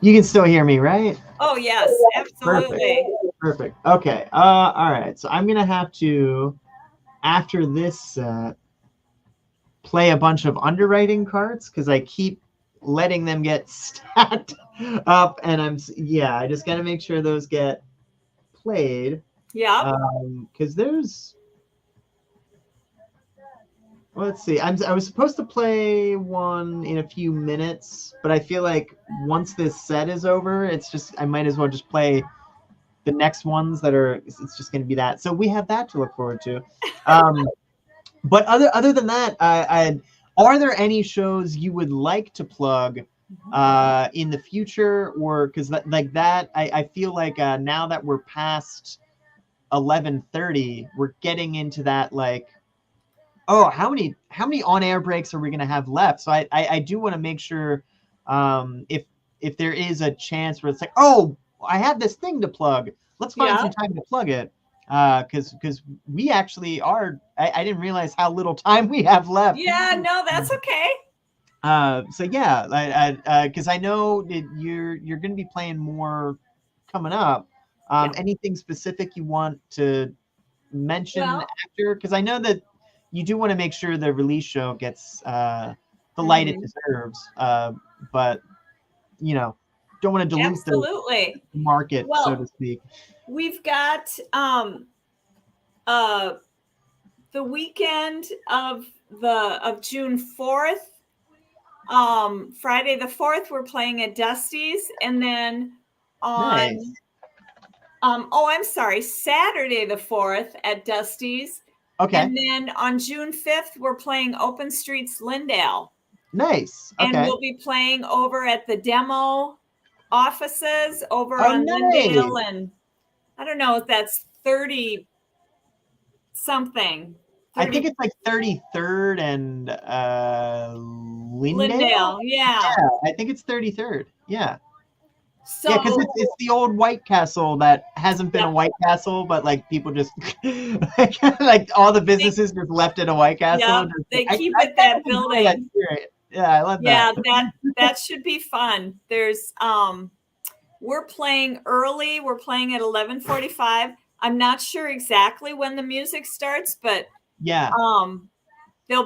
You can still hear me, right? Oh, yes, absolutely. Perfect. Okay. All right. So I'm going to have to, after this set, play a bunch of underwriting cards because I keep letting them get stacked up. And I just got to make sure those get played. Yeah. Because there's... Let's see. I was supposed to play one in a few minutes, but I feel like once this set is over, I might as well just play the next ones it's just going to be that. So we have that to look forward to. But other than that, are there any shows you would like to plug in the future, or because I feel like now that we're past 11:30, we're getting into that how many on-air breaks are we going to have left? So I do want to make sure if there is a chance where it's like, oh, I have this thing to plug. Let's find some time to plug it. Because we actually are, I didn't realize how little time we have left. Yeah, no, that's okay. Because I know that you're going to be playing more coming up. Anything specific you want to mention after? Because I know that you do want to make sure the release show gets the light it deserves, but don't want to dilute the market, so to speak. We've got the weekend of June 4th, Friday the 4th, we're playing at Dusty's, and then on Saturday the 4th at Dusty's. Okay. And then on June 5th, we're playing Open Streets Lindale. Nice. Okay. And we'll be playing over at the demo offices over on Lindale, and I don't know if that's 30 something. 30. I think it's like 33rd and Lindale. Yeah, I think it's 33rd. Yeah. So, because it's the old White Castle that hasn't been a White Castle, but people just all the businesses just left it a White Castle. Yeah, they keep it that building. Yeah, I love that. Yeah, that should be fun. There's we're playing early. We're playing at 11:45. I'm not sure exactly when the music starts, but there'll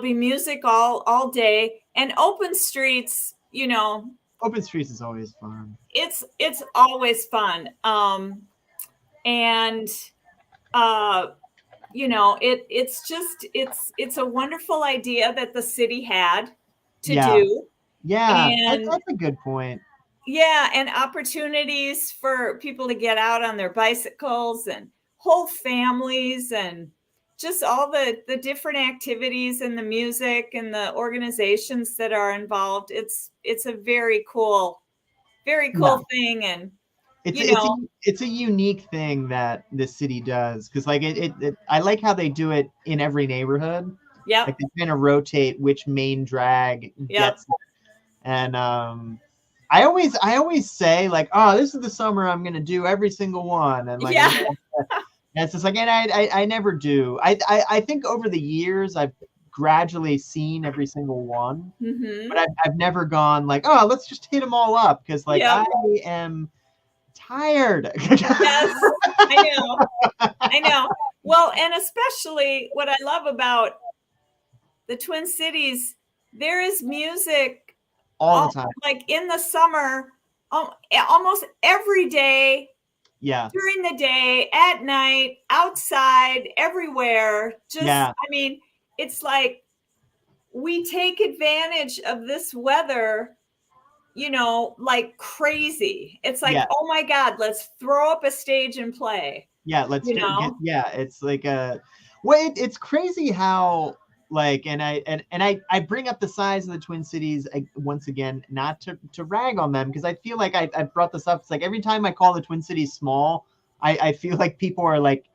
be music all day, and Open Streets, Open Streets is always fun. It's always fun. And it's a wonderful idea that the city had to Yeah. do. Yeah, And that's a good point. yeah, and opportunities for people to get out on their bicycles and whole families and just all the different activities and the music and the organizations that are involved. It's a very cool Yeah. thing. And It's it's a unique thing that this city does, because like I like how they do it in every neighborhood. Yep. Like they kind of rotate which main drag gets it. And I always say like, oh, this is the summer I'm gonna do every single one, and like and it's just like, and I never do. I think over the years I've gradually seen every single one, but I've never gone like, oh, let's just hit them all up, because like I am tired. Yes, I know. Well, and especially what I love about the Twin Cities, there is music all the time. Like in the summer, almost every day. Yeah. During the day, at night, outside, everywhere. Just, I mean, it's like we take advantage of this weather, like crazy. It's like, oh my God, let's throw up a stage and play. Yeah, let's it's like it's crazy how like, and I bring up the size of the Twin Cities once again, not to rag on them, because I feel like I brought this up. It's like every time I call the Twin Cities small, I feel like people are like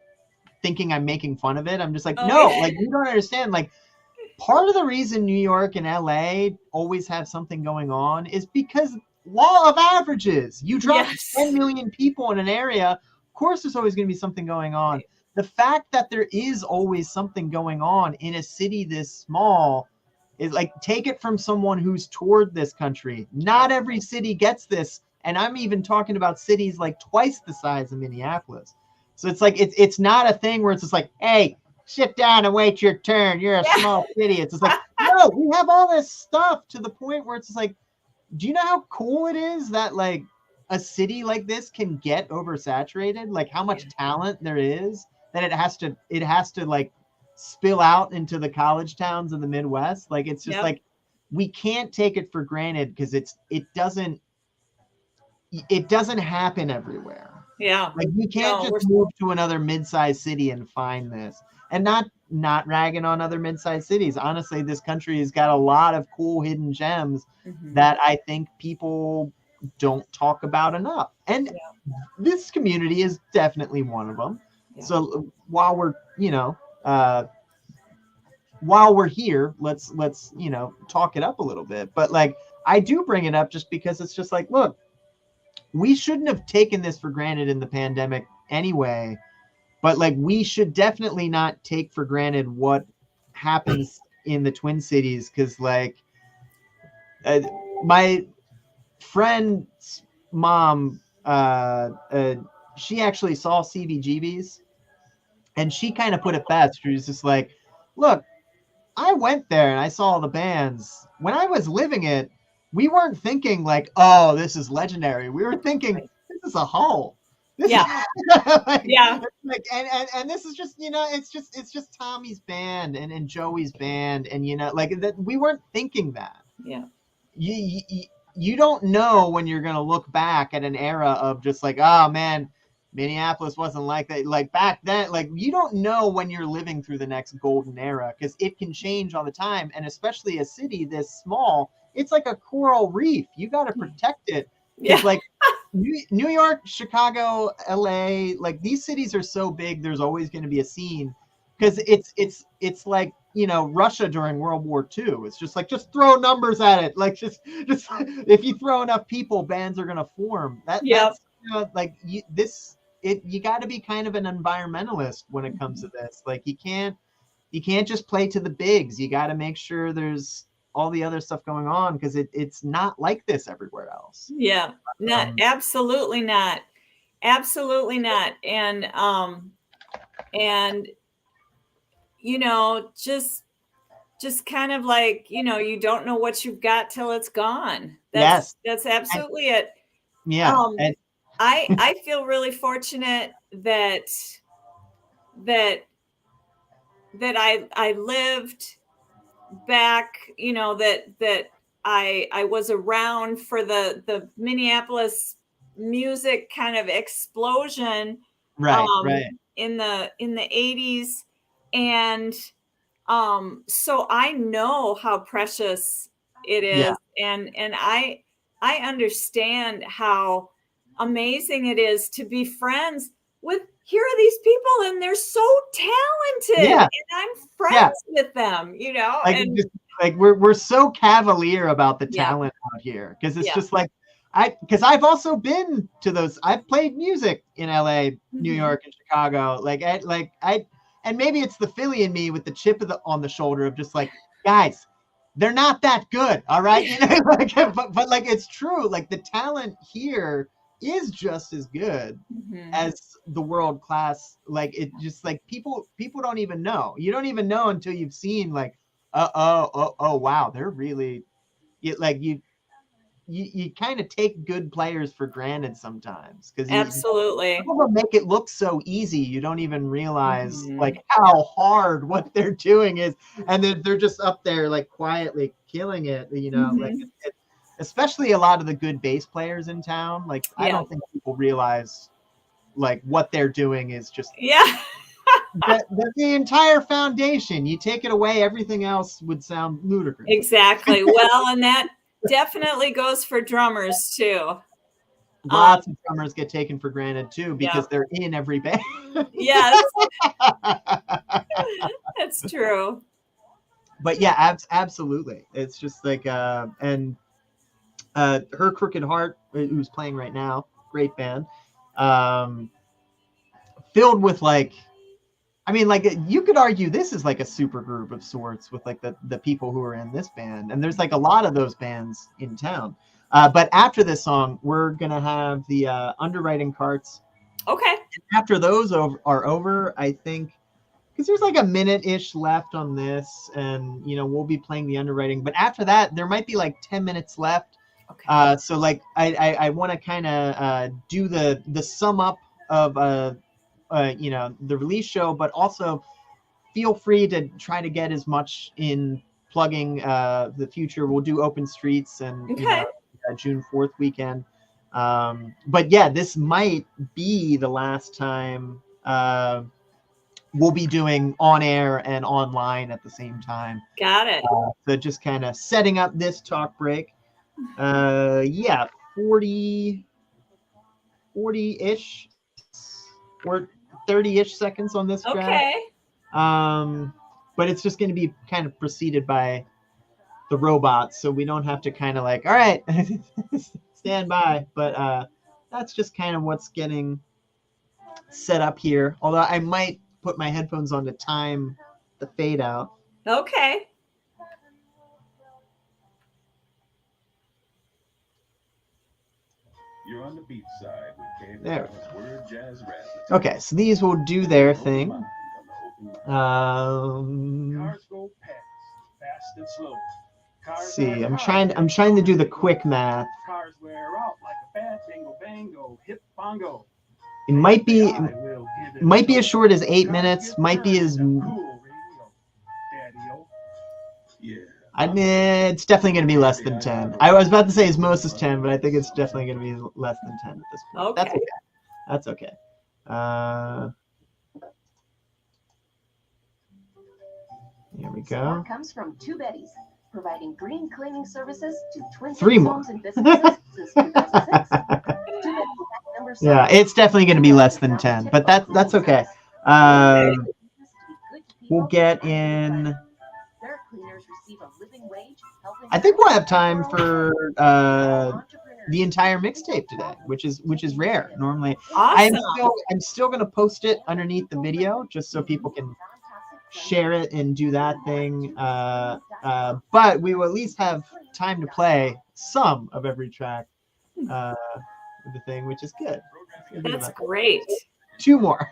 thinking I'm making fun of it. I'm just like, no, like you don't understand. Like part of the reason New York and LA always have something going on is because law of averages. You drop 10 million people in an area, of course there's always going to be something going on. Right. The fact that there is always something going on in a city this small is like, take it from someone who's toured this country. Not every city gets this. And I'm even talking about cities like twice the size of Minneapolis. So it's like, it's not a thing where it's just like, hey, sit down and wait your turn. You're a small city. It's just like, no, we have all this stuff to the point where it's just like, do you know how cool it is that like a city like this can get oversaturated? Like how much talent there is that it has to like spill out into the college towns of the Midwest. Like it's just like, we can't take it for granted, because it doesn't happen everywhere. Yeah. Like you can't just move to another mid-sized city and find this. And not ragging on other mid-sized cities. Honestly, this country has got a lot of cool hidden gems that I think people don't talk about enough. And this community is definitely one of them. Yeah. So while we're, while we're here, let's talk it up a little bit. But like, I do bring it up just because it's just like, look, we shouldn't have taken this for granted in the pandemic anyway. But like, we should definitely not take for granted what happens in the Twin Cities, because like my friend's mom, she actually saw CBGBs, and she kind of put it best. She was just like, look, I went there and I saw the bands. When I was living it, we weren't thinking like, oh, this is legendary. We were thinking, this is a hole. This is, like, and this is just, it's just Tommy's band and Joey's band, and like that. We weren't thinking that. Yeah. You don't know when you're gonna look back at an era of just like, oh man, Minneapolis wasn't like that. Like back then, like you don't know when you're living through the next golden era, because it can change all the time, and especially a city this small, it's like a coral reef. You got to protect it. It's like New York, Chicago, LA, like these cities are so big, there's always going to be a scene, because it's like, Russia during World War II. It's just like, just throw numbers at it. Like just if you throw enough people, bands are going to form. That's like you got to be kind of an environmentalist when it comes to this. Like you can't just play to the bigs. You got to make sure there's all the other stuff going on, because it's not like this everywhere else. Yeah, absolutely not. And just kind of like, you don't know what you've got till it's gone. That's absolutely it. Yeah. I feel really fortunate that I lived back, you know, that I was around for the Minneapolis music kind of explosion Right, right. in the 80s. And so I know how precious it Yeah. is, and I understand how amazing it is to be friends with. Here are these people and they're so talented, Yeah. and I'm friends Yeah. with them, you know. Like, And just like we're so cavalier about the yeah, talent out here, because it's yeah. just like because I've also been to those. I've played music in LA, New Mhm. York, and Chicago. And maybe it's the Philly in me with the chip on the shoulder of just like, guys, they're not that good, all right? You know, like, but like it's true. Like the talent here is just as good Mhm. as the world class. Like it just like people don't even know. You don't even know until you've seen like, oh wow, they're really like you kind of take good players for granted sometimes, because Absolutely. some of them make it look so easy you don't even realize Mhm. like how hard what they're doing is, and then they're just up there like quietly killing it, you know. Like Mhm. especially a lot of the good bass players in town, like I Yeah. don't think people realize like what they're doing is just Yeah. the entire foundation. You take it away, everything else would sound ludicrous. Exactly. Well, and that definitely goes for drummers too. Lots of drummers get taken for granted too Yeah. because they're in every band. Yes, that's true. But yeah, absolutely. It's just like and Her Crooked Heart, who's playing right now, great band, um, filled with like, I mean, like you could argue this is like a super group of sorts with like the people who are in this band, and there's like a lot of those bands in town. But after this song, we're gonna have the underwriting carts. Okay. After those are over, I think, because there's like a minute-ish left on this, and you know we'll be playing the underwriting. But after that, there might be like 10 minutes left. Okay. So like I want to kind of do the sum up of you know, the release show, but also feel free to try to get as much in plugging the future. We'll do open streets and you Okay. know June 4th weekend. But yeah, this might be the last time we'll be doing on air and online at the same time. Got it. So just kind of setting up this talk break. Yeah, 40-ish or 30-ish seconds on this track. Okay. But it's just going to be kind of preceded by the robots, so we don't have to kind of like, all right, stand by. But that's just kind of what's getting set up here. Although I might put my headphones on to time the fade out. Okay. You're on the beat side with There. KFAI's Word Jazz Rap. Okay, so these will do their thing. Cars go fast and slow. Let's see, I'm trying to do the quick math. Cars wear out like a bad bingo bango, hip bongo. It might be as short as 8 minutes, might be as it's definitely going to be less than 10. I was about to say as most as 10, but I think it's definitely going to be less than 10 at this point. Okay. That's okay. Here we go. Support comes from Two Bettys, providing green cleaning services to Twin Cities 3 more. homes and businesses since 2006. Yeah, it's definitely going to be less than 10, but that's okay. We'll get in. Their cleaners receive a living wage, helping I think we'll have time for the entire mixtape today, which is rare. Normally, Awesome. I'm still going to post it underneath the video just so people can share it and do that thing. But we will at least have time to play some of every track of the thing, which is good. That's great. 2 more.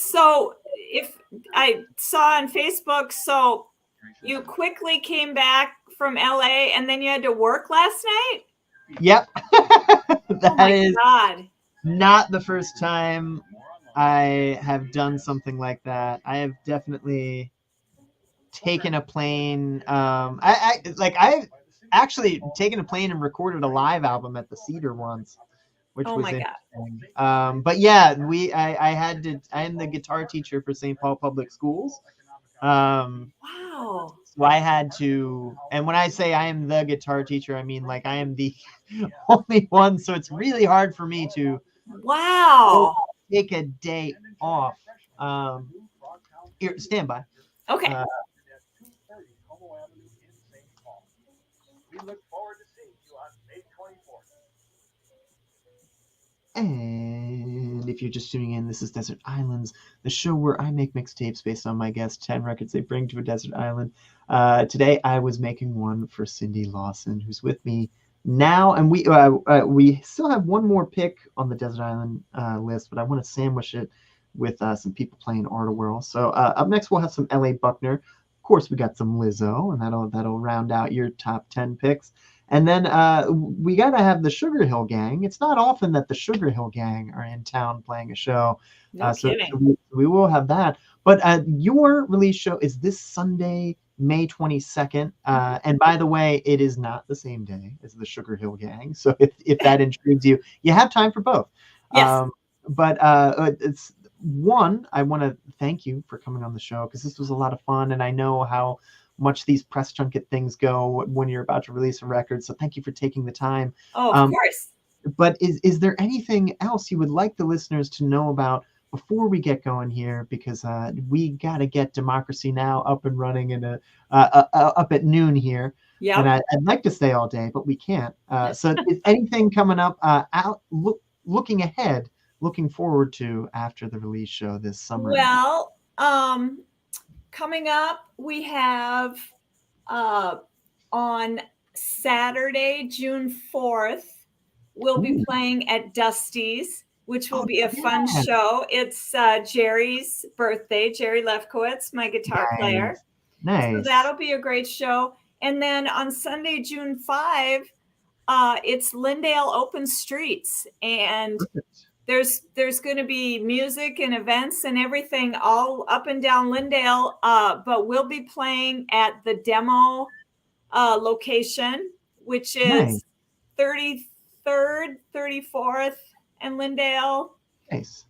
So if I saw on Facebook, so you quickly came back from LA and then you had to work last night? Yep. Oh my God. not the first time I have done something like that. I have definitely taken a plane. I've actually taken a plane and recorded a live album at the Cedar once, which Oh was my God. interesting. But yeah, I am the guitar teacher for St. Paul Public Schools. Wow. So I had to, and when I say I am the guitar teacher, I mean like I am the only one. So it's really hard for me to Wow. take a day off. Here, stand by. Okay. We look forward to seeing you on May 24th. And if you're just tuning in, this is Desert Islands, the show where I make mixtapes based on my guests, 10 records they bring to a desert island. Today I was making one for Cindy Lawson, who's with me now, and we still have one more pick on the desert island list, but I want to sandwich it with some people playing Art Whirl. So up next we'll have some L.A. Buckner. Of course, we got some Lizzo, and that'll round out your top 10 picks. And then we got to have the Sugar Hill Gang. It's not often that the Sugar Hill Gang are in town playing a show. No So kidding. we will have that. But your release show is this Sunday, May 22nd. And by the way, it is not the same day as the Sugar Hill Gang. So if that intrigues you, you have time for both. Yes. But it's one, I want to thank you for coming on the show because this was a lot of fun. And I know how much these press junket things go when you're about to release a record. So thank you for taking the time. Oh, of course. But is there anything else you would like the listeners to know about before we get going here? Because we got to get Democracy Now! Up and running and up at noon here. Yeah. And I'd like to stay all day, but we can't. So is anything coming up looking ahead, looking forward to after the release show this summer? Well, coming up, we have on Saturday, June 4th, we'll be playing at Dusty's, which will be a fun show. It's Jerry's birthday, Jerry Lefkowitz, my guitar player. Nice. So that'll be a great show. And then on Sunday, June 5, it's Lindale Open Streets. And there's going to be music and events and everything all up and down Lindale, but we'll be playing at the demo location, which is 33rd, 34th, and Lindale. Nice.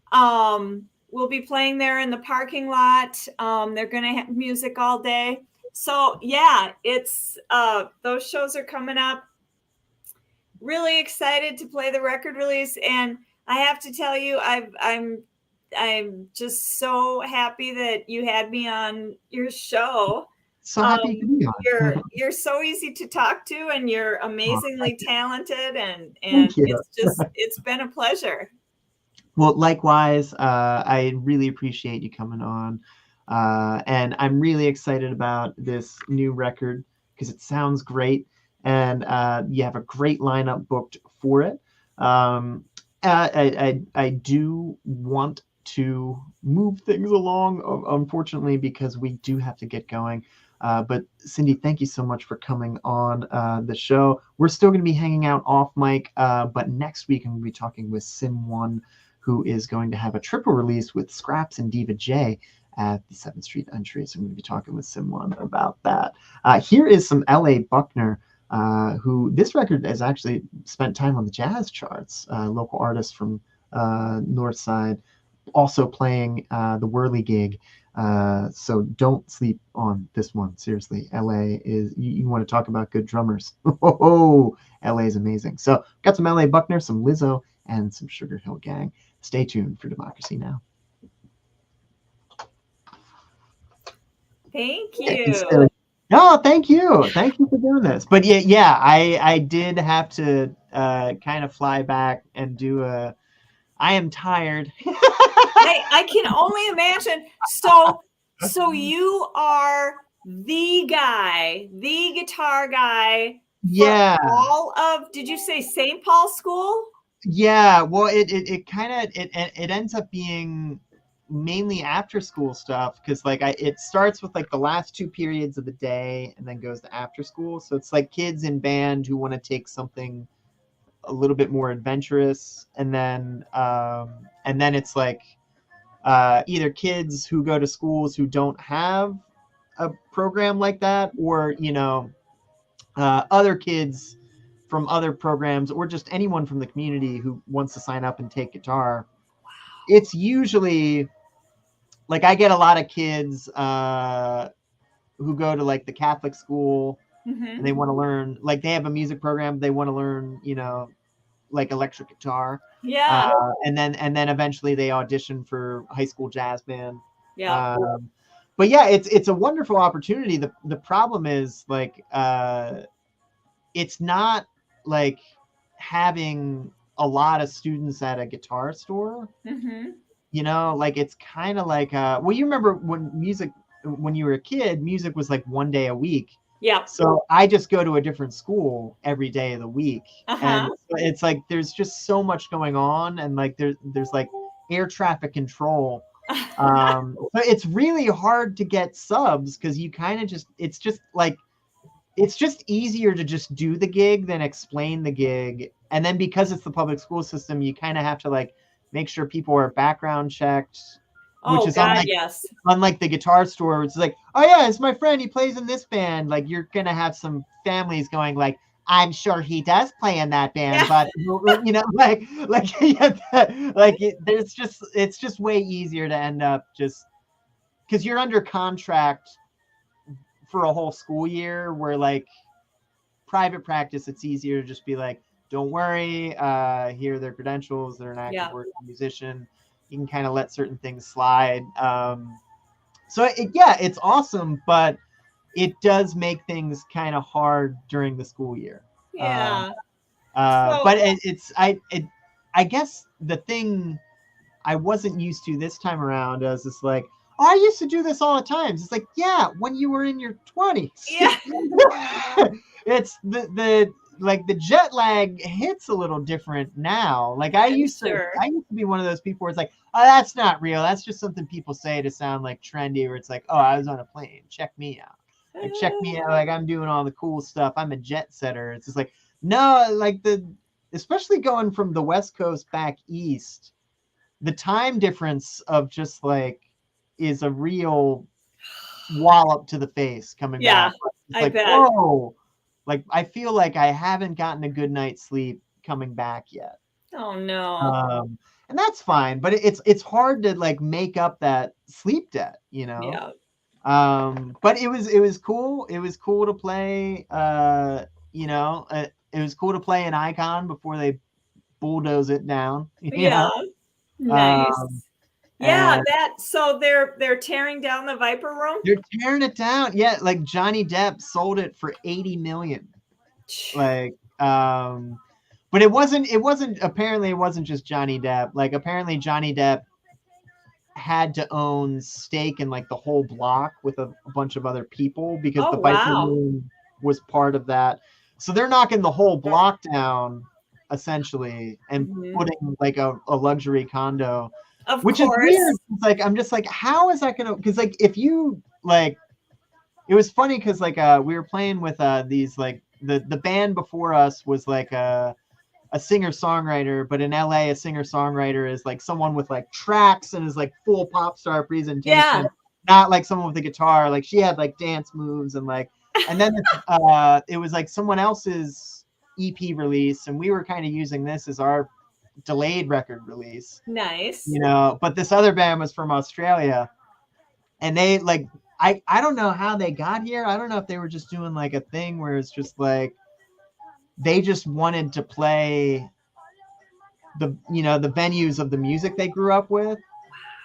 We'll be playing there in the parking lot. They're going to have music all day. So yeah, it's those shows are coming up. Really excited to play the record release, and I have to tell you, I'm just so happy that you had me on your show. So happy to be on. You're so easy to talk to, and you're amazingly talented, and it's been a pleasure. Well, likewise, I really appreciate you coming on, and I'm really excited about this new record because it sounds great, and you have a great lineup booked for it. I do want to move things along, unfortunately, because we do have to get going. But Cindy, thank you so much for coming on the show. We're still going to be hanging out off mic, but next week I'm going to be talking with Sim One, who is going to have a triple release with Scraps and Diva J at the 7th Street entry. So I'm going to be talking with Sim One about that. Here is some L.A. Buckner, who this record has actually spent time on the jazz charts, local artist from Northside, also playing the Whirly gig. So don't sleep on this one. Seriously, LA is, you want to talk about good drummers. Oh, LA is amazing. So got some LA Buckner, some Lizzo, and some Sugar Hill Gang. Stay tuned for Democracy Now! Thank you. No, thank you. Thank you for doing this. But yeah, I did have to kind of fly back and do I am tired. I can only imagine. So you are the guy, the guitar guy. Yeah. All of, did you say St. Paul School? Yeah. Well, it kind of it ends up being mainly after school stuff because it starts with like the last 2 periods of the day and then goes to after school. So it's like kids in band who want to take something a little bit more adventurous, and then it's like either kids who go to schools who don't have a program like that, or other kids from other programs, or just anyone from the community who wants to sign up and take guitar. It's usually like I get a lot of kids who go to like the Catholic school, and they want to learn, like they have a music program, they want to learn, like electric guitar. Yeah. And then eventually they audition for high school jazz band. Yeah. But yeah, it's a wonderful opportunity. The problem is like it's not like having a lot of students at a guitar store. Like it's kind of like well, you remember when you were a kid, music was like one day a week. Yeah. So I just go to a different school every day of the week. And it's like there's just so much going on, and like there's like air traffic control. So it's really hard to get subs, because you kind of it's just easier to just do the gig than explain the gig. And then because it's the public school system, you kind of have to like make sure people are background checked. Which is unlike the guitar store, it's like, oh yeah, it's my friend, he plays in this band. Like you're gonna have some families going like, I'm sure he does play in that band, but it's just way easier to end up just because you're under contract for a whole school year, where like private practice, it's easier to just be like, don't worry, here are their credentials, they're an active working musician. You can kind of let certain things slide. It's awesome, but it does make things kind of hard during the school year. Yeah. But I guess the thing I wasn't used to this time around is it's like, oh, I used to do this all the time. It's like, yeah, when you were in your 20s. Yeah. It's the jet lag hits a little different now. Like I used to be one of those people where it's like, oh, that's not real. That's just something people say to sound like trendy, where it's like, oh, I was on a plane. Check me out. Like, check me out. Like I'm doing all the cool stuff. I'm a jet setter. It's just like, no, like especially going from the West Coast back East, the time difference of just like is a real wallop to the face coming back. It's I like, bet. whoa. Like, I feel like I haven't gotten a good night's sleep coming back yet. Oh no. And that's fine, but it's hard to like make up that sleep debt, Yeah. But it was cool. It was cool to play. It was cool to play an Icon before they bulldoze it down. Yeah. Nice. So they're tearing down the Viper Room. They're tearing it down. Yeah, like Johnny Depp sold it for $80 million. Like, but it wasn't apparently it wasn't just Johnny Depp. Like apparently Johnny Depp had to own stake in like the whole block with a bunch of other people, because the Viper Room was part of that. So they're knocking the whole block down essentially and putting like a luxury condo. Which is weird. It's like I'm just like, how is that gonna? Because like if you like, it was funny because like we were playing with these like the band before us was like a singer songwriter, but in LA a singer songwriter is like someone with like tracks and is like full pop star presentation, not like someone with a guitar. Like she had like dance moves and like, and then it was like someone else's EP release, and we were kind of using this as our delayed record release. Nice. But this other band was from Australia, and they like I don't know how they got here. I don't know if they were just doing like a thing where it's just like they just wanted to play the venues of the music they grew up with,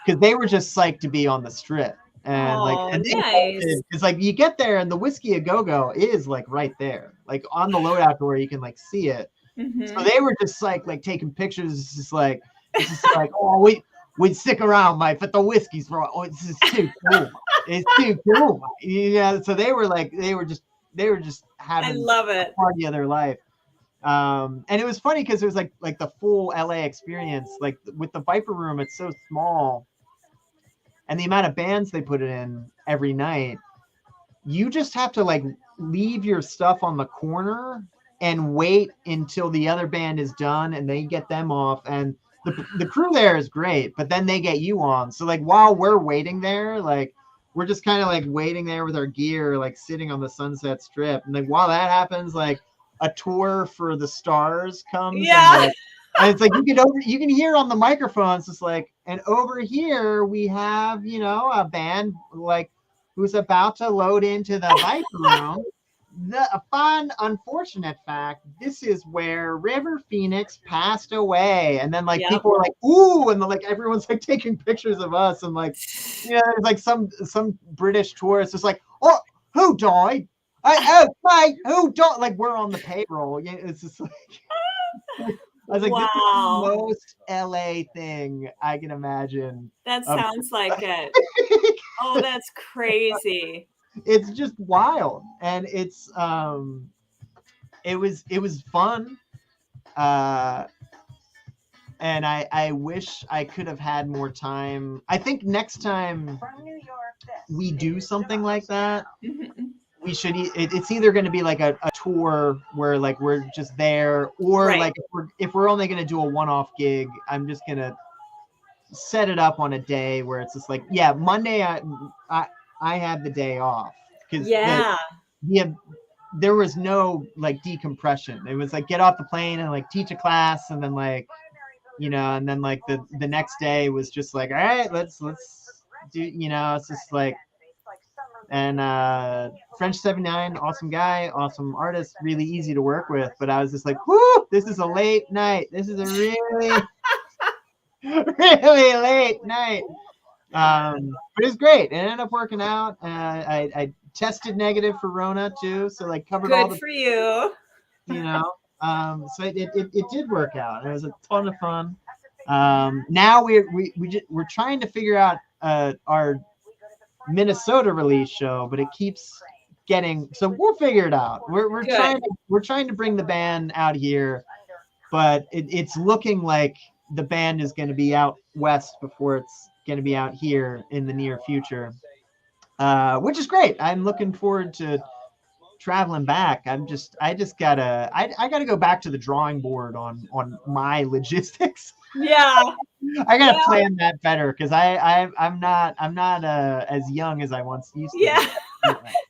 because they were just psyched to be on the Strip. And nice. It's like you get there and the Whiskey A Go-Go is like right there, like on the loadout door you can like see it. So they were just like taking pictures. It's just like oh, we'd stick around, mate, but the whiskey's wrong. Oh, it's just too cool. It's too cool. So they were just having I love it. a party of their life. And it was funny because it was like the full LA experience. Like with the Viper Room, it's so small, and the amount of bands they put it in every night, you just have to like leave your stuff on the corner and wait until the other band is done and they get them off. And the crew there is great, but then they get you on. So like while we're waiting there, like we're just kind of like waiting there with our gear, like sitting on the Sunset Strip. And like while that happens, like a tour for the Stars comes. Yeah. And it's like you can hear on the microphones, it's like, and over here we have, you know, a band like who's about to load into the Viper room. A fun, unfortunate fact, this is where River Phoenix passed away. And then like people were like, ooh, and then like everyone's like taking pictures of us, and like, you know, there's like some British tourist just like, oh, who died? Mate, who died? Like we're on the payroll. Yeah, it's just like I was like, this is the most LA thing I can imagine. That sounds like it. Oh, that's crazy. It's just wild, and it's it was fun, and I wish I could have had more time. I think next time we do something like that, we should it's either going to be like a tour where like we're just there, or like if we're only going to do a one-off gig, I'm just going to set it up on a day where it's just like, yeah, Monday I had the day off because there was no like decompression. It was like get off the plane and like teach a class, and then like, you know, and then like the next day was just like, all right, let's do, you know, it's just like, and French 79, awesome guy, awesome artist, really easy to work with. But I was just like, whoo, this is a late night. This is a really really late night. But it was great. It ended up working out. I tested negative for Rona too, so like covered all the. Good for you. You know, so it did work out. It was a ton of fun. Now we're trying to figure out our Minnesota release show, but it keeps getting, so we'll figure it out. We're trying to bring the band out here, but it's looking like the band is going to be out west before it's going to be out here in the near future, which is great. I'm looking forward to traveling back. I gotta go back to the drawing board on my logistics. Yeah, I gotta plan that better, because I'm not as young as I once used to be. Yeah.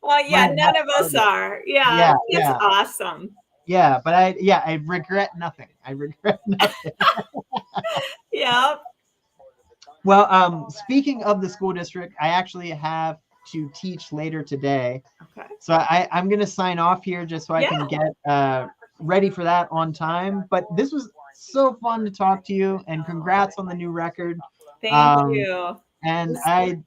Well, yeah, none of us are. Yeah, it's awesome. Yeah, but I regret nothing. Yeah. Well, speaking of the school district, I actually have to teach later today. Okay. So I'm going to sign off here just so I can get ready for that on time. But this was so fun to talk to you, and congrats on the new record. Thank you. And I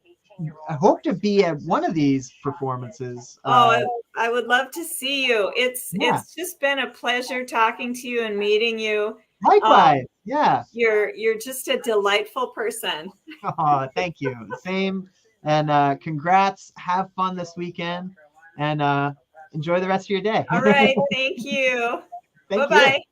hope to be at one of these performances. I would love to see you. It's just been a pleasure talking to you and meeting you. Likewise. Yeah. You're just a delightful person. Oh, thank you. Same. And congrats. Have fun this weekend, and enjoy the rest of your day. All right. Thank you. Thank Bye-bye. you.